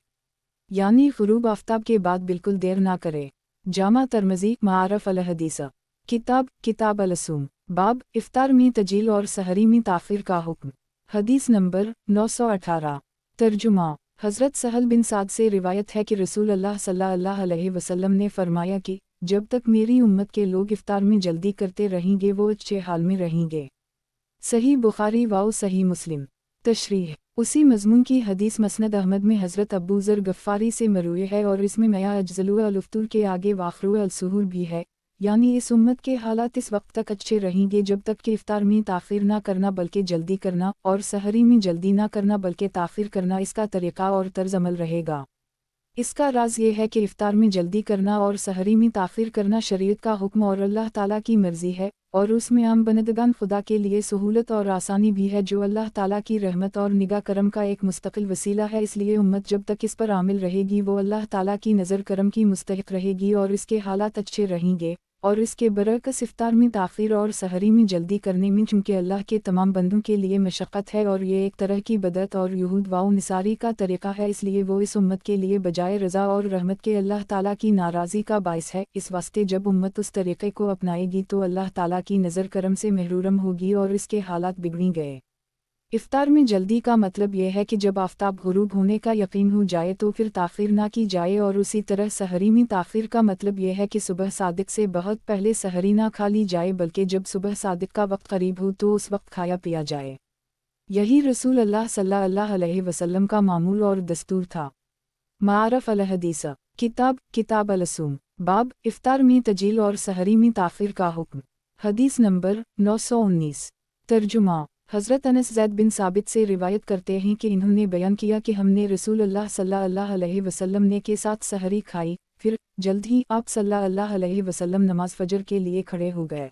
यानी ग़ुरूब आफ्ताब के बाद बिल्कुल देर ना करे। जामा तरमज़ी। मारफ अल हदीस किताब अल-सूम, बाब इफ्तार में तजील और सहरी में ताख़ीर का हुक्म। हदीस नंबर 918। तर्जुमा: हज़रत सहल बिन साद से रिवायत है कि रसूल अल्लाह सल्लल्लाहु अलैहि वसल्लम ने फरमाया कि जब तक मेरी उम्मत के लोग इफ्तार में जल्दी करते रहेंगे वो अच्छे हाल में रहेंगे। सही बुखारी व सही मुस्लिम। तशरीह: उसी मज़मून की हदीस मसनद अहमद में हज़रत अबू ज़र गफ़ारी से मरूए है और इसमें मया अजज़लु अल-इफ़्तूर के आगे वाख़िरु अल-सुहूर भी है, यानी इस उम्मत के हालात इस वक्त तक अच्छे रहेंगे जब तक कि इफ्तार में ताख़ीर ना करना बल्कि जल्दी करना और सहरी में जल्दी ना करना बल्कि ताख़ीर करना इसका तरीक़ा और तर्ज़ अमल रहेगा। इसका राज ये है कि इफ्तार में जल्दी करना और सहरी में ताख़ीर करना शरीयत का हुक्म और अल्लाह ताला की मर्ज़ी है और उसमें आम बंदगान खुदा के लिए सहूलत और आसानी भी है जो अल्लाह ताला की रहमत और निगाह करम का एक मुस्तकिल वसीला है। इसलिए उम्मत जब तक इस पर आमिल रहेगी वो अल्लाह ताला की नज़र करम की मुस्तहिक़ रहेगी और इसके हालात अच्छे रहेंगे। और इसके बरअक्स इफ्तार में ताख़ीर और सहरी में जल्दी करने में चूँकि अल्लाह के तमाम बंदों के लिए मशक्क़त है और ये एक तरह की बदअत और यहूद व निसारी का तरीक़ा है, इसलिए वो इस उम्मत के लिए बजाय रज़ा और रहमत के अल्लाह ताला की नाराज़ी का बाइस है। इस वास्ते जब उम्मत उस तरीक़े को अपनाएगी तो अल्लाह ताला की नज़र करम से महरूम होगी और इसके हालात बिगड़ गए। इफ्तार में जल्दी का मतलब यह है कि जब आफ्ताब ग़ुरूब होने का यकीन हो जाए तो फिर ताख़ीर ना की जाए और उसी तरह सहरी में ताख़ीर का मतलब यह है कि सुबह सादिक से बहुत पहले सहरी ना खा ली जाए बल्कि जब सुबह सादिक का वक्त करीब हो तो उस वक्त खाया पिया जाए। यही रसूल अल्लाह सल्लल्लाहु अलैहि वसल्लम का मामूल और दस्तूर था। मारफ अल हदीस किताब अल-सूम, बाब इफ्तार में तजील और सहरी में ताख़ीर का हुक्म। हदीस नंबर 919। तर्जुमा: हज़रत अनस ज़ैद बिन साबित से रिवायत करते हैं कि इन्होंने बयान किया कि हमने रसूल अल्लाह सल्लल्लाहु अलैहि वसल्लम ने के साथ सहरी खाई, फिर जल्द ही आप सल्लल्लाहु अलैहि वसल्लम नमाज फ़जर के लिए खड़े हो गए।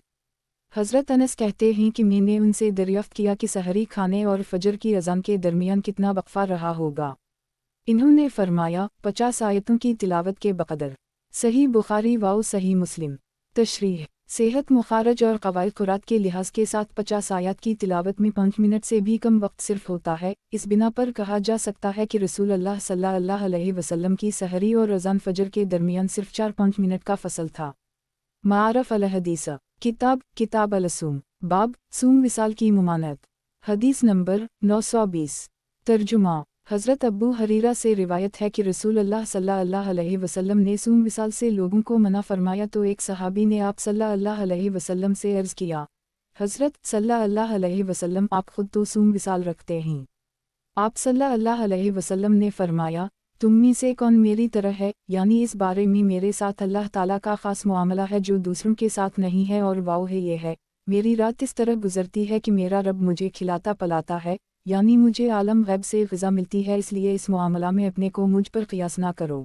हज़रत अनस कहते हैं कि मैंने उनसे दरियाफ़्त किया कि सहरी खाने और फ़जर की अज़ान के दरमियान कितना वक़फ़ा रहा होगा। इन्होंने फरमाया 50 आयतों की तिलावत के बक़दर। सही बुखारी व सही मुस्लिम। तशरीह: सेहत मुखारज और क़वाइद क़ुरात के लिहाज के साथ 50 आयत की तिलावत में 5 मिनट से भी कम वक्त सिर्फ होता है। इस बिना पर कहा जा सकता है कि रसूल अल्लाह सल्लल्लाहु अलैहि वसल्लम की सहरी और अज़ान फ़जर के दरमियान सिर्फ 4-5 मिनट का फ़सल था। मारफ अल हदीस किताब अल-सूम, बाब सूम विसाल की मुमानत। हदीस नंबर 920। तर्जुमा: हज़रत अब्बू हरीरा से रिवायत है कि रसूल अल्लाह सल्लल्लाहु अलैहि वसल्लम ने सूम विसाल से लोगों को मना फरमाया तो एक सहाबी ने आप सल्लल्लाहु अलैहि वसल्लम से अर्ज़ किया, हज़रत सल्लल्लाहु अलैहि वसल्लम आप खुद तो सूम विसाल रखते हैं। आप सल्लल्लाहु अलैहि वसल्लम ने फरमाया, तुम में से कौन मेरी तरह है, यानी इस बारे में मेरे साथ अल्लाह ताला का ख़ास मामला है जो दूसरों के साथ नहीं है, और वाओ है ये है, मेरी रात इस तरह गुजरती है कि मेरा रब मुझे खिलाता पलाता है, यानी मुझे आलम गैब से ग़िज़ा मिलती है, इसलिए इस मामला में अपने को मुझ पर क़ियास ना करो।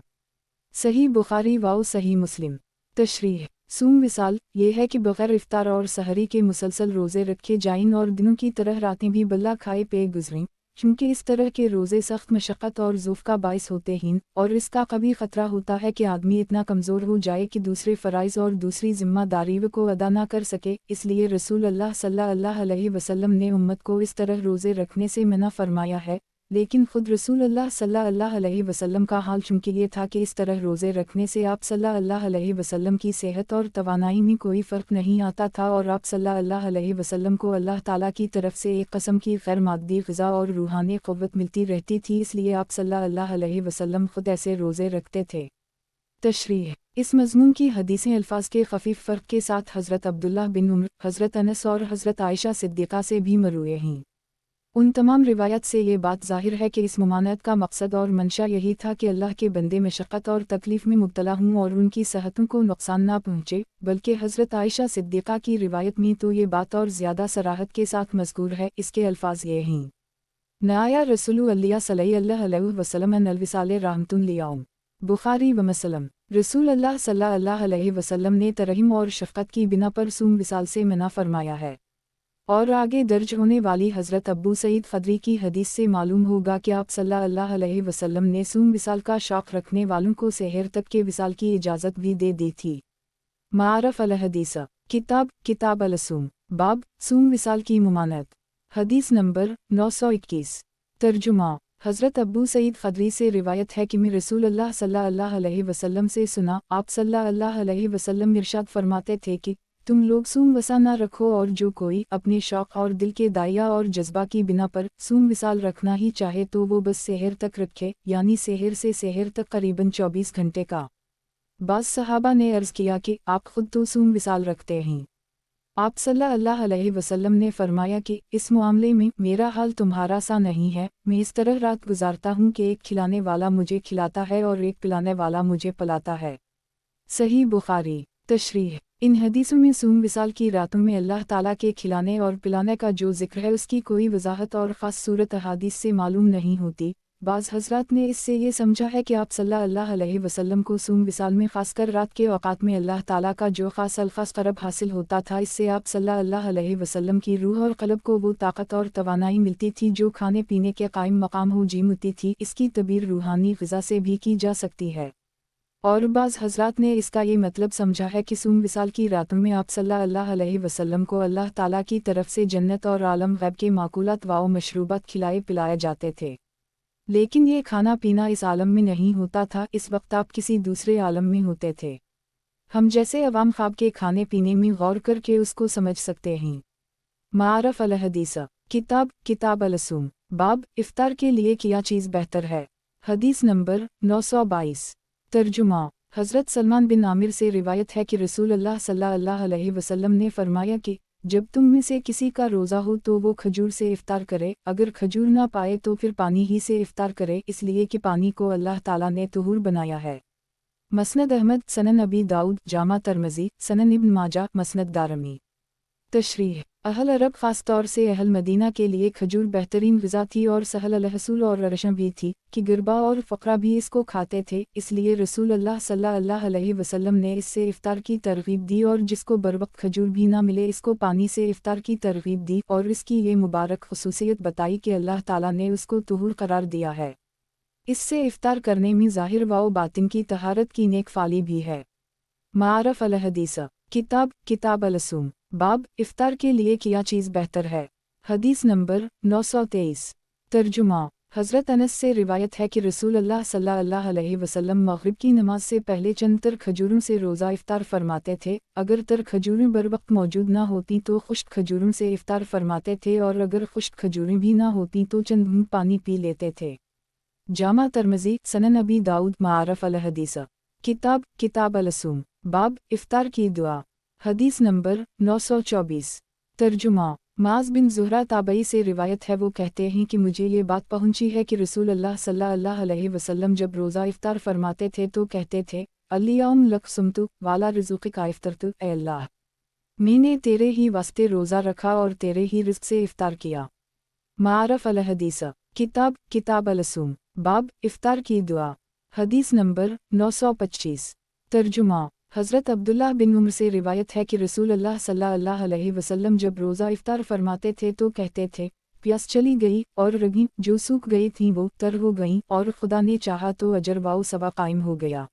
सही बुखारी वाओ सही मुस्लिम। तशरीह सूम विसाल ये है कि बग़ैर इफ्तार और सहरी के मुसलसल रोज़े रखे जाएं और दिनों की तरह रातें भी बिला खाए पे गुजरें, क्योंकि इस तरह के रोज़े सख्त मशक्क़त और ज़ुफ़ का बाइस होते हैं, और इसका कभी ख़तरा होता है कि आदमी इतना कमज़ोर हो जाए कि दूसरे फ़राइज़ और दूसरी ज़िम्मेदारियों को अदा ना कर सके। इसलिए रसूल अल्लाह सल्लल्लाहु अलैहि वसल्लम ने उम्मत को इस तरह रोज़े रखने से मना फ़रमाया है, लेकिन ख़ुद रसूल अल्लाह सल्लल्लाहु अलैहि वसल्लम का हाल चूँकि ये था कि इस तरह रोज़े रखने से आप सल्लल्लाहु अलैहि वसल्लम की सेहत और तवानाई में कोई फ़र्क नहीं आता था, और आप सल्लल्लाहु अलैहि वसल्लम को अल्लाह ताला की तरफ से एक कस्म की गैर मादी ग़िज़ा और रूहानी क़ुव्वत मिलती रहती थी, इसलिए आप सल्लल्लाहु अलैहि वसल्लम ख़ुद ऐसे रोज़े रखते थे। तशरीह इस मज़मून की हदीसें अल्फाज के खफ़ीफ़ फ़र्क के साथ हज़रत अब्दुल्लाह बिन उमर, हज़रत अनस और हज़रत आयशा सिद्दीक़ा से भी मरवी हैं। उन तमाम रिवायत से ये बात ज़ाहिर है कि इस ममानत का मकसद और मंशा यही था कि अल्लाह के बंदे मशक्क़त और तकलीफ़ में मुब्तला हों और उनकी सेहतों को नुकसान ना पहुँचे, बल्कि हज़रत आयशा सिद्दीक़ा की रिवायत में तो ये बात और ज़्यादा सराहत के साथ मज़कूर है। इसके अल्फाज ये हैं, नआया रसूलुल्लाह सल्लल्लाहु अलैहि वसल्लम अन अलविसाल रहमतुन लियौम। बुखारी व मुस्लिम। रसूल अल्लाह सल्लल्लाहु अलैहि वसल्लम ने तरहीम और शफ़क़त की बिना पर सूम विसाल से मना फरमाया है। और आगे दर्ज होने वाली हज़रत अबू सईद ख़दरी की हदीस से मालूम होगा कि आप सल्लल्लाहु अलैहि वसल्लम ने सूम विसाल का शौक़ रखने वालों को सहर तक के विसाल की इजाज़त भी दे दी थी। मारफ़ अल हदीस किताब अल सूम बाब सूम विसाल की मुमानत। हदीस नंबर 921। तर्जुमा हज़रत अबू सईद ख़दरी से रिवायत है कि मैं रसूलुल्लाह सल्लल्लाहु अलैहि वसल्लम से सुना, आप सल्लल्लाहु अलैहि वसल्लम इरशाद फरमाते थे कि तुम लोग सूम वसा ना रखो, और जो कोई अपने शौक़ और दिल के दाया और जज्बा की बिना पर सूम विसाल रखना ही चाहे तो वो बस सहर तक रखे, यानी सहर से सहर तक करीबन 24 घंटे का। बाज़ सहाबा ने अर्ज़ किया कि आप खुद तो सूम विसाल रखते हैं। आप सल्लल्लाहु अलैहि वसल्लम ने फरमाया कि इस मामले में मेरा हाल तुम्हारा सा नहीं है, मैं इस तरह रात गुजारता हूँ कि एक खिलाने वाला मुझे खिलाता है और एक पिलाने वाला मुझे पिलाता है। सही बुखारी। तशरीह इन हदीसों में सूम विसाल की रातों में अल्लाह ताला के खिलाने और पिलाने का जो जिक्र है उसकी कोई वजाहत और ख़ास सूरत हदीस से मालूम नहीं होती। बाज़ हज़रात ने इससे ये समझा है कि आप सल्लल्लाहु अलैहि वसल्लम को सूम विसाल में ख़ासकर रात के औक़ात में अल्लाह ताला का जो ख़ास अल्फ़ाज़ क़रब हासिल होता था, इससे आप सल्लल्लाहु अलैहि वसल्लम की रूह और क़ल्ब को वो ताकत और तवानाई मिलती थी जो खाने पीने के कायम मकाम हो जी मुती थी। इसकी तबीर रूहानी ग़िज़ा से भी की जा सकती है। और बाज़ हज़रात ने इसका ये मतलब समझा है कि सूम विसाल की रातों में आप सल्लल्लाहु अलैहि वसल्लम को अल्लाह ताला की तरफ से जन्नत और आलम गैब के माकूलात व मशरूबात खिलाए पिलाए जाते थे, लेकिन ये खाना पीना इस आलम में नहीं होता था, इस वक्त आप किसी दूसरे आलम में होते थे। हम जैसे अवाम ख्वाब के खाने पीने में गौर करके उसको समझ सकते हैं। मारफ़ अल हदीस किताब अल सूम बाब इफ्तार के लिए क्या चीज़ बेहतर है। हदीस नंबर 922। तर्जुमा हज़रत सलमान बिन आमिर से रिवायत है कि रसूलुल्लाह सल्लल्लाहु अलैहि वसल्लम ने फरमाया कि जब तुम में से किसी का रोज़ा हो तो वो खजूर से इफ्तार करे, अगर खजूर ना पाए तो फिर पानी ही से इफ्तार करे, इसलिए कि पानी को अल्लाह ताला ने तुहूर बनाया है। मसनद अहमद, सनन अबी दाऊद, जामा तरमज़ी, सनन इब्न माजा, मसनद दारमी। तशरीह अहल अरब ख़ास तौर से अहल मदीना के लिए खजूर बेहतरीन ग़िज़ा थी और सहल अलहसूल और रशम भी थी कि गिरबा और फ़क़रा भी इसको खाते थे, इसलिए रसूलुल्लाह सल्लल्लाहु अलैहि वसल्लम ने इससे इफ्तार की तरग़ीब दी, और जिसको बरवक्त खजूर भी ना मिले इसको पानी से इफ्तार की तरग़ीब दी, और इसकी ये मुबारक ख़ुसूसियत बताई कि अल्लाह ताला ने उसको तुहूर करार दिया है। इससे इफ्तार करने में ज़ाहिर व बातिन की तहारत की नेक फ़ाली भी है। मारफ़ अल हदीस किताब अल सूम बाब इफ्तार के लिए क्या चीज़ बेहतर है। हदीस नंबर 923। तर्जुमा हज़रत अनस से रिवायत है कि रसूलुल्लाह सल्लल्लाहु अलैहि वसल्लम मग़रिब की नमाज से पहले चंद तर खजूरों से रोज़ा इफ्तार फरमाते थे। अगर तर खजूरें बर वक्त मौजूद ना होती तो खुश्क खजूरों से इफ्तार फरमाते थे, और अगर खुश्क खजूरें भी ना होती तो चंद घूंट पानी पी लेते थे। जामा तरमज़ी, सनन अबी दाऊद, मारफ़ अल हदीस किताब अल सूम बाब इफ्तार की दुआ। हदीस नंबर 924। तर्जुमा। माज बिन ज़ुहरा ताबई से रिवायत है, वो कहते हैं कि मुझे ये बात पहुंची है कि रसूल अल्लाह सल्लल्लाहु अलैहि वसल्लम जब रोज़ा इफ्तार फरमाते थे तो कहते थे, अल-यौम लक सुम्तु वाला रिज़्क़िका इफ्तरतु, ऐ अल्लाह मैंने तेरे ही वास्ते रोज़ा रखा और तेरे ही रिज़्क़ से इफ्तार किया। मारफ अल हदीस किताब अलसूम बाब इफ्तार की दुआ। हदीस नंबर 925। तर्जुमा। हज़रत अब्दुल्लाह बिन उमर से रिवायत है कि रसूल अल्लाह सल्लल्लाहु अलैहि वसल्लम जब रोज़ा इफ्तार फरमाते थे तो कहते थे, प्यास चली गई और रगें जो सूख गई थीं वो तर हो गईं और खुदा ने चाहा तो अजर वाउ सवा कायम हो गया।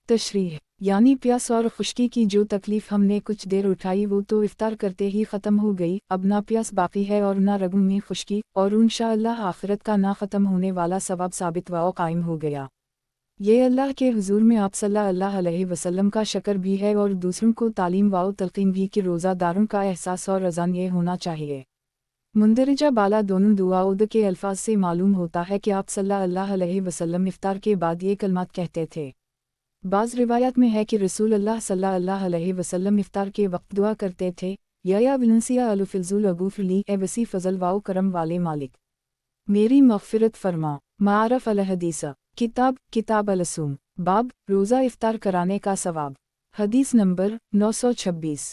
तशरीह, यानी प्यास और खुश्की की जो तकलीफ़ हमने कुछ देर उठाई वो तो इफ्तार करते ही ख़त्म हो गई, अब ना प्यास बाकी है और ना रगों में खुश्की, और इंशाअल्लाह आखिरत का ना ख़त्म होने वाला सवाब साबित व कायम हो गया। ये अल्लाह के हुजूर में आप सल्लल्लाहु अलैहि वसल्लम का शक्र भी है और दूसरों को तालीम व तलक़ीन भी कि रोज़ादारों का एहसास और अज़ान ये होना चाहिए। मुंदरजा बाला दोनों दुआउद के अल्फाज से मालूम होता है कि आप सल्लल्लाहु अलैहि वसल्लम इफ्तार के बाद ये कलमात कहते थे। बाज़ रिवायत में है कि रसूल अल्लाह सल्लल्लाहु अलैहि वसल्लम इफ्तार के वक्त दुआ करते थे, या विलंसिया अलुफिल्जुल अगूफ़ली ए वसी फ़ज़ल वाओ करम वाले मालिक मेरी मग़फ़िरत फ़रमा। मारफ अल हदीस किताब अलसूम बाब रोज़ा इफ्तार कराने का सवाब। हदीस नंबर 926।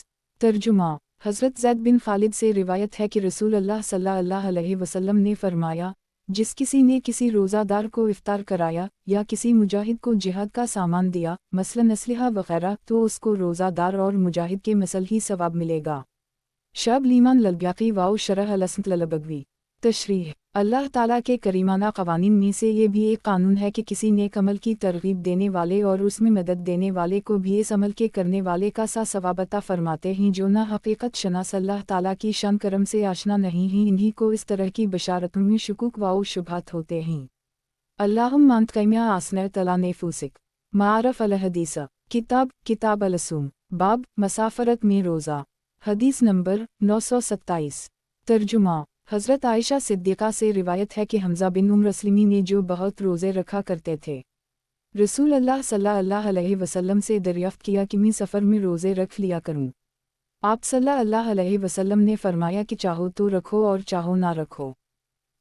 तर्जुमा। हज़रत ज़ैद बिन खालिद से रिवायत है कि रसूल अल्लाह सल्लल्लाहु अलैहि वसल्लम ने फरमाया, जिस किसी ने किसी रोज़ादार को इफ्तार कराया या किसी मुजाहिद को जिहाद का सामान दिया, मसलन असलहा वग़ैरह, तो उसको रोज़ादार और मुजाहिद के मसल ही सवाब मिलेगा। शब लीमान ललब्याक़ी वाउ शरह अलसंत ललबगवी। तशरीह, अल्लाह ताला के करीमाना क़वानीन में से ये भी एक कानून है कि किसी नेक अमल की तरग़ीब देने वाले और उसमें मदद देने वाले को भी इस अमल के करने वाले का सा सवाब अता फरमाते हैं जो ना हक़ीक़त शनास अल्लाह ताला की शान करम से आशना नहीं हैं। इन्हीं को इस तरह की बशारतों में शुकूक व शुबहात होते हैं। अल्लाहुम्मा अंतक़िया आसना तला नेफूसिक। मारफ अल हदीस किताब अलसूम बाब मसाफ़रत में रोज़ा। हदीस नंबर 927। तर्जुमा। हज़रत आयशा सिद्दीक़ा से रिवायत है कि हमज़ा बिन उम्र अस्लमी ने जो बहुत रोज़े रखा करते थे, रसूल अल्लाह सल्लल्लाहु अलैहि वसल्लम से दरियाफ़्त किया कि मैं सफ़र में रोज़े रख लिया करूं। आप सल्लल्लाहु अलैहि वसल्लम ने फरमाया कि चाहो तो रखो और चाहो ना रखो।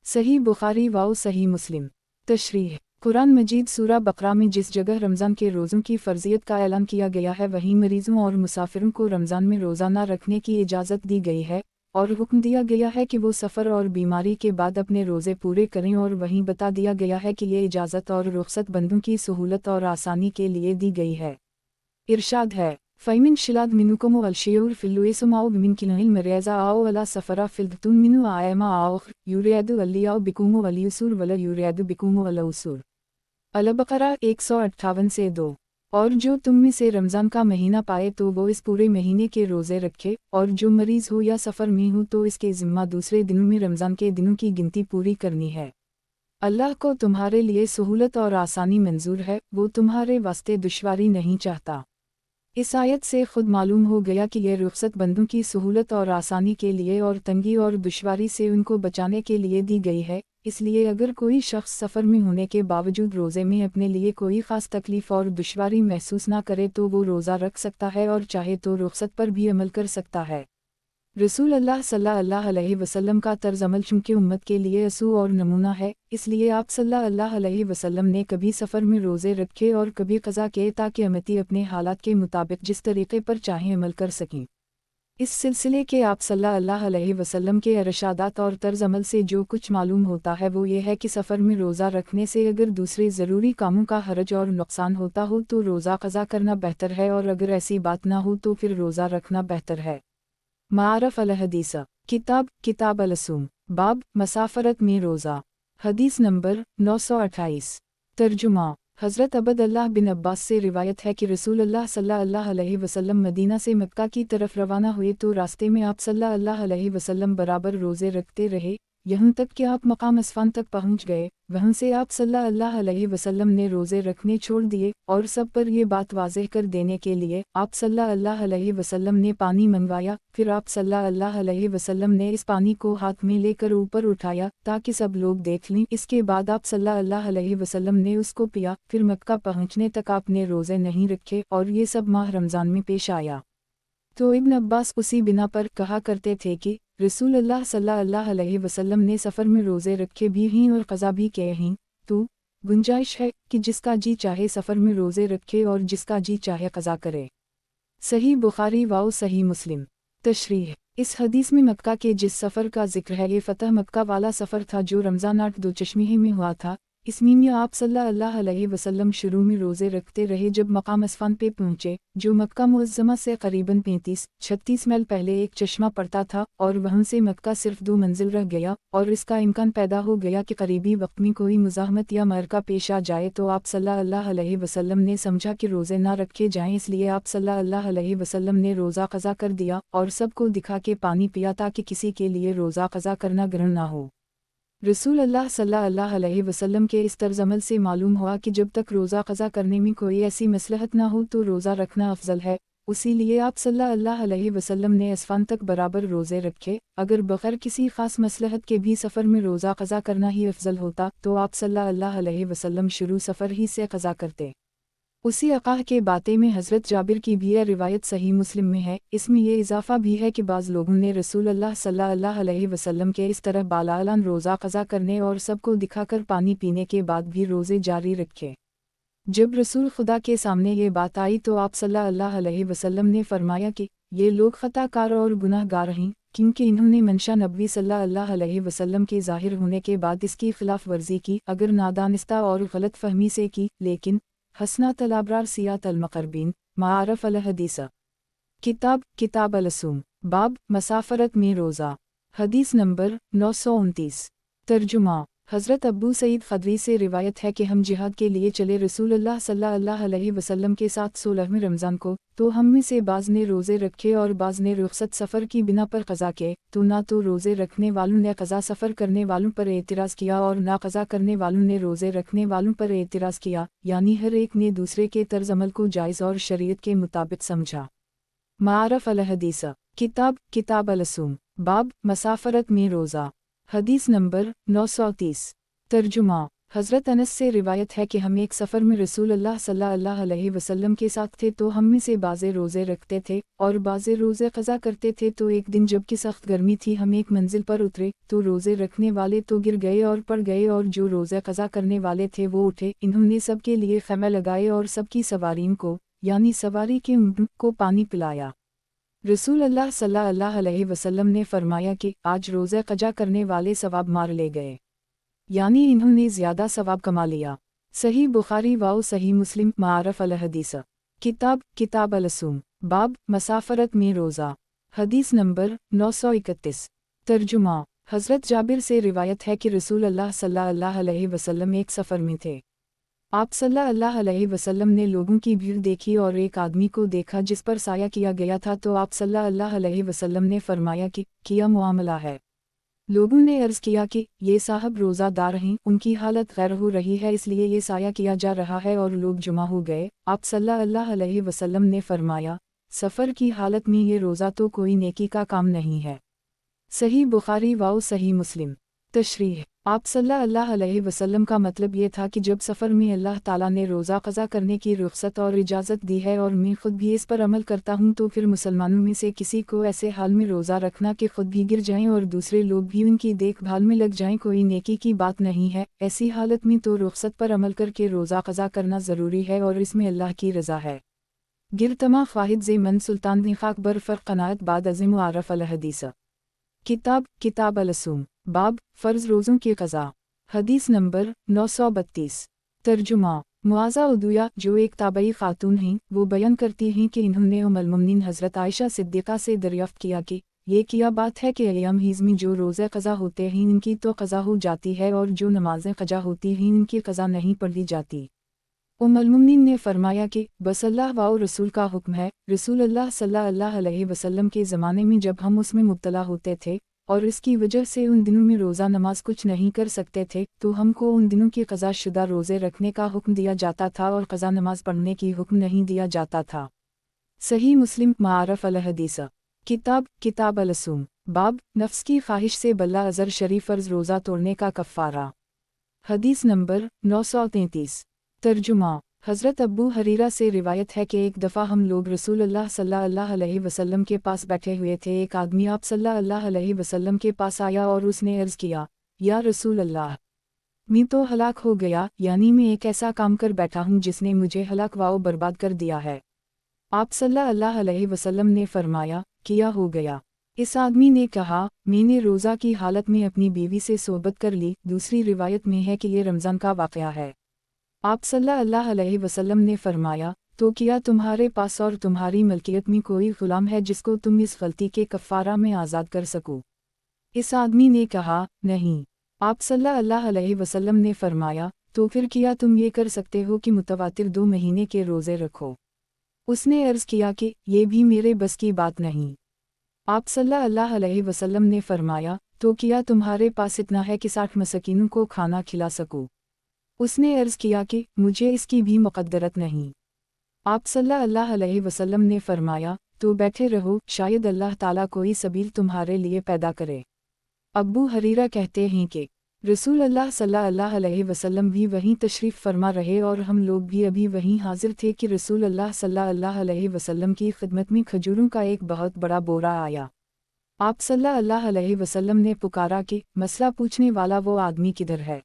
सही बुखारी व सही मुस्लिम। तशरीह, कुरान मजीद सूरा बकरा में जिस जगह रमज़ान के रोज़ों की फ़र्ज़ियत का ऐलान किया गया है वहीं मरीज़ों और मुसाफिरों को रमज़ान में रोज़ा न रखने की इजाज़त दी गई है और हुक्म दिया गया है कि वो सफ़र और बीमारी के बाद अपने रोज़े पूरे करें, और वहीं बता दिया गया है कि ये इजाज़त और रुख़सत बंदों की सहूलत और आसानी के लिए दी गई है। इरशाद है, फ़ैमिन शिलाद मिनुकुम अलशियूर फ़िल्लुएसुमाओ बिमिन किलहिल मरेज़ा आओ अला सफ़रा फ़िल्दतुन मिनु आयमा आओ यूरियादु अलियाओ बिकुमो अलियुसूर वला यूरियादु बिकुमो अलउसूर। अल-बक़रा 158 से 2। और जो तुम में से रमज़ान का महीना पाए तो वो इस पूरे महीने के रोज़े रखे, और जो मरीज़ हो या सफ़र में हो तो इसके ज़िम्मा दूसरे दिनों में रमज़ान के दिनों की गिनती पूरी करनी है। अल्लाह को तुम्हारे लिए सहूलत और आसानी मंजूर है, वो तुम्हारे वास्ते दुश्वारी नहीं चाहता। इस आयत से खुद मालूम हो गया कि यह रुख़सत बंदों की सहूलत और आसानी के लिए और तंगी और दुश्वारी से उनको बचाने के लिए दी गई है। इसलिए अगर कोई शख्स सफ़र में होने के बावजूद रोज़े में अपने लिए कोई ख़ास तकलीफ़ और दुश्वारी महसूस ना करे तो वो रोज़ा रख सकता है और चाहे तो रुख़सत पर भी अमल कर सकता है। रसूल अल्लाह सल्लल्लाहु अलैहि वसल्लम का तर्ज अमल चूँकि उम्मत के लिए असू और नमूना है, इसलिए आप सल्लल्लाहु अलैहि वसल्लम ने कभी सफ़र में रोज़े रखे और कभी क़ज़ा किए ताकि अम्मती अपने हालात के मुताबिक जिस तरीक़े पर चाहें अमल कर सकें। इस सिलसिले के आप सल्लल्लाहु अलैहि वसल्लम के इरशादात और तर्ज अमल से जो कुछ मालूम होता है वो ये है कि सफ़र में रोज़ा रखने से अगर दूसरे ज़रूरी कामों का हरज और नुकसान होता हो तो रोज़ा क़ज़ा करना बेहतर है, और अगर ऐसी बात ना हो तो फिर रोज़ा रखना बेहतर है। मारफ अल हदीस किताब अलसूम बाब मसाफ़रत में रोज़ा। हदीस नंबर 928। तर्जुमा। हज़रत अब्दुल्लाह बिन अब्बास से रिवायत है कि रसूल अल्लाह सल्लल्लाहु अलैहि वसल्लम मदीना से मक्का की तरफ रवाना हुए तो रास्ते में आप सल्लल्लाहु अलैहि वसल्लम बराबर रोज़े रखते रहे, यहाँ तक कि आप मकाम अस्फ़ान तक पहुँच गए। वहाँ से आप सल्लल्लाहु अलैहि वसल्लम ने रोज़े रखने छोड़ दिए, और सब पर यह बात वाज़ेह कर देने के लिए आप सल्लल्लाहु अलैहि वसल्लम ने पानी मंगवाया। फिर आप सल्लल्लाहु अलैहि वसल्लम ने इस पानी को हाथ में लेकर ऊपर उठाया ताकि सब लोग देख लें। इसके बाद आप सल्लल्लाहु अलैहि वसल्लम ने उसको पिया। फिर मक्का पहुँचने तक आपने रोज़े नहीं रखे, और ये सब माह रमज़ान में पेश आया। तो इब्न अब्बास उसी बिना पर कहा करते थे कि रसूल अल्लाह सल्लल्लाहु अलैहि वसल्लम ने सफ़र में रोज़े रखे भी हैं और क़ज़ा भी किए हैं, तो गुंजाइश है कि जिसका जी चाहे सफ़र में रोज़े रखे और जिसका जी चाहे क़ज़ा करे। सही बुखारी व सही मुस्लिम। तशरीह। इस हदीस में मक्का के जिस सफ़र का जिक्र है ये फ़तह मक्का वाला सफ़र था जो रमज़ान 8 दो चश्मे में हुआ था। इसमें आप सल्लल्लाहु अलैहि वसल्लम शुरू में रोज़े रखते रहे जब मकाम अस्फ़ान पे पहुँचे, जो मक्का मुअज़्ज़मा से करीबन 35-36 मील पहले एक चश्मा पड़ता था और वहाँ से मक्का सिर्फ 2 मंजिल रह गया और इसका इम्कान पैदा हो गया कि करीबी वक्त में कोई मुज़ाहमत या मरका पेश आ जाए तो आप सल्लल्लाहु अलैहि वसल्लम ने समझा कि रोज़े ना रखे जाएं, इसलिए आप सल्लल्लाहु अलैहि वसल्लम ने रोज़ा क़ज़ा कर दिया और सबको दिखा के पानी पिया ताकि किसी के लिए रोज़ा क़ज़ा करना ग्रहण ना हो। रसूल अल्लाह सल्लल्लाहु अलैहि वसल्लम के इस तर्ज़ अमल से मालूम हुआ कि जब तक रोज़ा क़ज़ा करने में कोई ऐसी मसलहत ना हो तो रोज़ा रखना अफजल है। उसीलिए आप सल्लल्लाहु अलैहि वसल्लम ने अस्फ़ान तक बराबर रोज़े रखे। अगर बग़ैर किसी ख़ास मसलहत के भी सफ़र में रोज़ा क़ज़ा करना ही अफजल होता तो आप सल्लल्लाहु अलैहि वसल्लम शुरू सफ़र ही से क़ज़ा करते। उसी अक़ाह के बाते में हज़रत जाबिर की भी यह रिवायत सही मुस्लिम में है। इसमें यह इजाफ़ा भी है कि बाज़ लोगों ने रसूल अल्लाह सल्लल्लाहु अलैहि वसल्लम के इस तरह बालाअलान रोज़ा क़ज़ा करने और सबको दिखाकर पानी पीने के बाद भी रोज़े जारी रखे। जब रसूल खुदा के सामने ये बात आई तो आप सल्लल्लाहु अलैहि वसल्लम ने फरमाया कि ये लोग ख़ताकार और गुनाहगार हैं, क्योंकि इन्होंने मंशा नबी सल्लल्लाहु अलैहि वसल्लम के ज़ाहिर होने के बाद इसकी खिलाफ वर्जी की, अगर नादानिस्ता और गलत फहमी से की, लेकिन हसनात अल-अबरार सियात अल-मुक़र्रबीन मारफ़ अल-हदीस। किताब अल-सूम। बाब मसाफ़रत में रोज़ा। हदीस नंबर 929। तर्जुमा। हज़रत अबू सईद ख़दरी से रिवायत है कि हम जिहाद के लिए चले रसूल अल्लाह सल्लल्लाहु अलैहि वसल्लम के साथ 16वें रमज़ान को, तो हम में से बाज़ ने रोज़े रखे और बाज़ ने रुख़सत सफ़र की बिना पर क़ज़ा किए, तो ना तो रोज़े रखने वालों ने क़ज़ा सफ़र करने वालों पर एतराज़ किया और ना क़ज़ा करने वालों ने रोज़े रखने वालों पर एतराज़ किया, यानी हर एक ने दूसरे के तर्ज़ अमल को जायज़ और शरीयत के मुताबिक समझा। मारफ़ अल-हदीस। किताब अल-सूम। बाब मसाफ़रत में रोज़ा। हदीस नंबर 930। तर्जुमा। हज़रत अनस से रिवायत है कि हम एक सफ़र में रसूल अल्लाह सल्लल्लाहु अलैहि वसल्लम के साथ थे तो हम में से बाज़े रोज़े रखते थे और बाज़े रोज़े क़ज़ा करते थे। तो एक दिन जबकि सख्त गर्मी थी हम एक मंजिल पर उतरे तो रोज़े रखने वाले तो गिर गए और पड़ गए और जो रोज़े क़ज़ा करने वाले थे वो उठे। इन्होंने सबके लिए ख़ैमे लगाए और सबकी सवारीन को, यानी सवारी के ऊँट को पानी पिलाया। रसूल अल्लाह सल्लल्लाहु अलैहि वसल्लम ने फरमाया कि आज रोज़े क़ज़ा करने वाले सवाब मार ले गए, यानी इन्होंने ज़्यादा सवाब कमा लिया। सही बुखारी व सही मुस्लिम। मारफ़ अल-हदीस। किताब अल-सूम। बाब मसाफ़रत में रोज़ा। हदीस नंबर 931। तर्जुमा। हज़रत जाबिर से रिवायत है कि रसूल अल्लाह सल्लल्लाहु अलैहि वसल्लम एक सफ़र में थे। आप सल्लल्लाहु अलैहि वसल्लम ने लोगों की भीड़ देखी और एक आदमी को देखा जिस पर साया किया गया था, तो आप सल्लल्लाहु अलैहि वसल्लम ने फरमाया कि क्या मामला है। लोगों ने अर्ज़ किया कि ये साहब रोज़ादार हैं, उनकी हालत गैर हो रही है इसलिए ये साया किया जा रहा है, और लोग जुमा हो गए। आप सल्लल्लाहु अलैहि वसल्लम ने फरमाया, सफ़र की हालत में ये रोज़ा तो कोई नेकी का काम नहीं है। सही बुखारी व सही मुस्लिम। तशरीह। आप सल्लल्लाहु अलैहि वसल्लम का मतलब ये था कि जब सफ़र में अल्लाह ताला ने रोज़ा क़ज़ा करने की रुख़सत और इजाज़त दी है और मैं ख़ुद भी इस पर अमल करता हूँ, तो फिर मुसलमानों में से किसी को ऐसे हाल में रोज़ा रखना कि ख़ुद भी गिर जाएं और दूसरे लोग भी उनकी देखभाल में लग जाएं कोई नेकी की बात नहीं है। ऐसी हालत में तो रुख़सत पर अमल करके रोज़ा क़ज़ा करना ज़रूरी है और इसमें अल्लाह की रज़ा है। गिरतमा ख्वाहिद ज़ेमन सुल्तान बिन अकबर फ़र क़नाअत बाद अज़िम आरफ़ अल-हदीस। किताब अल-सूम। बाब फ़र्ज़ रोज़ों की क़ज़ा। हदीस नंबर 932। तर्जुमा। मुआज़ा उदुया जो एक ताबई ख़ातून हैं, वो बयान करती हैं कि इन्होंने उम्मुल मोमिनीन हज़रत आयशा सिद्दीक़ा से दरियाफ़्त किया कि ये क्या बात है कि अय्याम हीज़ में जो रोज़े क़ज़ा होते हैं इनकी तो क़ज़ा हो जाती है और जो नमाज़ें क़ज़ा होती हैं इनकी क़ज़ा नहीं पढ़ी जाती। उम्मुल मोमिनीन ने फरमाया कि बस अल्लाह व रसूल का हुक्म है। रसूल अल्लाह सल्लल्लाहु अलैहि वसल्लम के ज़माने में जब हम उसमें मुब्तला होते थे और इसकी वजह से उन दिनों में रोज़ा नमाज कुछ नहीं कर सकते थे, तो हमको उन दिनों की क़ज़ा शुदा रोज़े रखने का हुक्म दिया जाता था और क़ज़ा नमाज पढ़ने की हुक्म नहीं दिया जाता था। सही मुस्लिम। मारफ़ अल-हदीस। किताब अल-सूम। बाब नफ्स की ख्वाहिश से बल्ला अज़र शरीफ फ़र्ज़ रोज़ा तोड़ने का कफ़ारा। हदीस नंबर 933। तर्जुमा। حضرت ابو حریرہ سے روایت ہے کہ ایک دفعہ ہم لوگ رسول اللہ صلی اللہ علیہ وسلم کے پاس بیٹھے ہوئے تھے، ایک آدمی آپ صلی اللہ علیہ وسلم کے پاس آیا اور اس نے عرض کیا، یا رسول اللہ، میں تو ہلاک ہو گیا، یعنی میں ایک ایسا کام کر بیٹھا ہوں جس نے مجھے ہلاک و برباد کر دیا ہے۔ آپ صلی اللہ علیہ وسلم نے فرمایا، کیا ہو گیا؟ اس آدمی نے کہا، میں نے روزہ کی حالت میں اپنی بیوی سے صحبت کر لی۔ دوسری روایت میں ہے کہ یہ رمضان کا واقعہ ہے۔ آپ صلی اللہ علیہ وسلم نے فرمایا، تو کیا تمہارے پاس اور تمہاری ملکیت میں کوئی غلام ہے جس کو تم اس غلطی کے کفارہ میں آزاد کر سکو؟ اس آدمی نے کہا، نہیں۔ آپ صلی اللہ علیہ وسلم نے فرمایا، تو پھر کیا تم یہ کر سکتے ہو کہ متواتر 2 مہینے کے روزے رکھو؟ اس نے عرض کیا کہ یہ بھی میرے بس کی بات نہیں۔ آپ صلی اللہ علیہ وسلم نے فرمایا، تو کیا تمہارے پاس اتنا ہے کہ 60 مسکینوں کو کھانا کھلا سکو؟ اس نے عرض کیا کہ مجھے اس کی بھی مقدرت نہیں۔ آپ صلی اللہ علیہ وسلم نے فرمایا، تو بیٹھے رہو، شاید اللہ تعالیٰ کوئی سبیل تمہارے لیے پیدا کرے۔ ابو حریرہ کہتے ہیں کہ رسول اللہ صلی اللہ علیہ وسلم بھی وہیں تشریف فرما رہے اور ہم لوگ بھی ابھی وہیں حاضر تھے کہ رسول اللہ صلی اللہ علیہ وسلم کی خدمت میں کھجوروں کا ایک بہت بڑا بورا آیا۔ آپ صلی اللہ علیہ وسلم نے پکارا کہ مسئلہ پوچھنے والا وہ آدمی کدھر ہے؟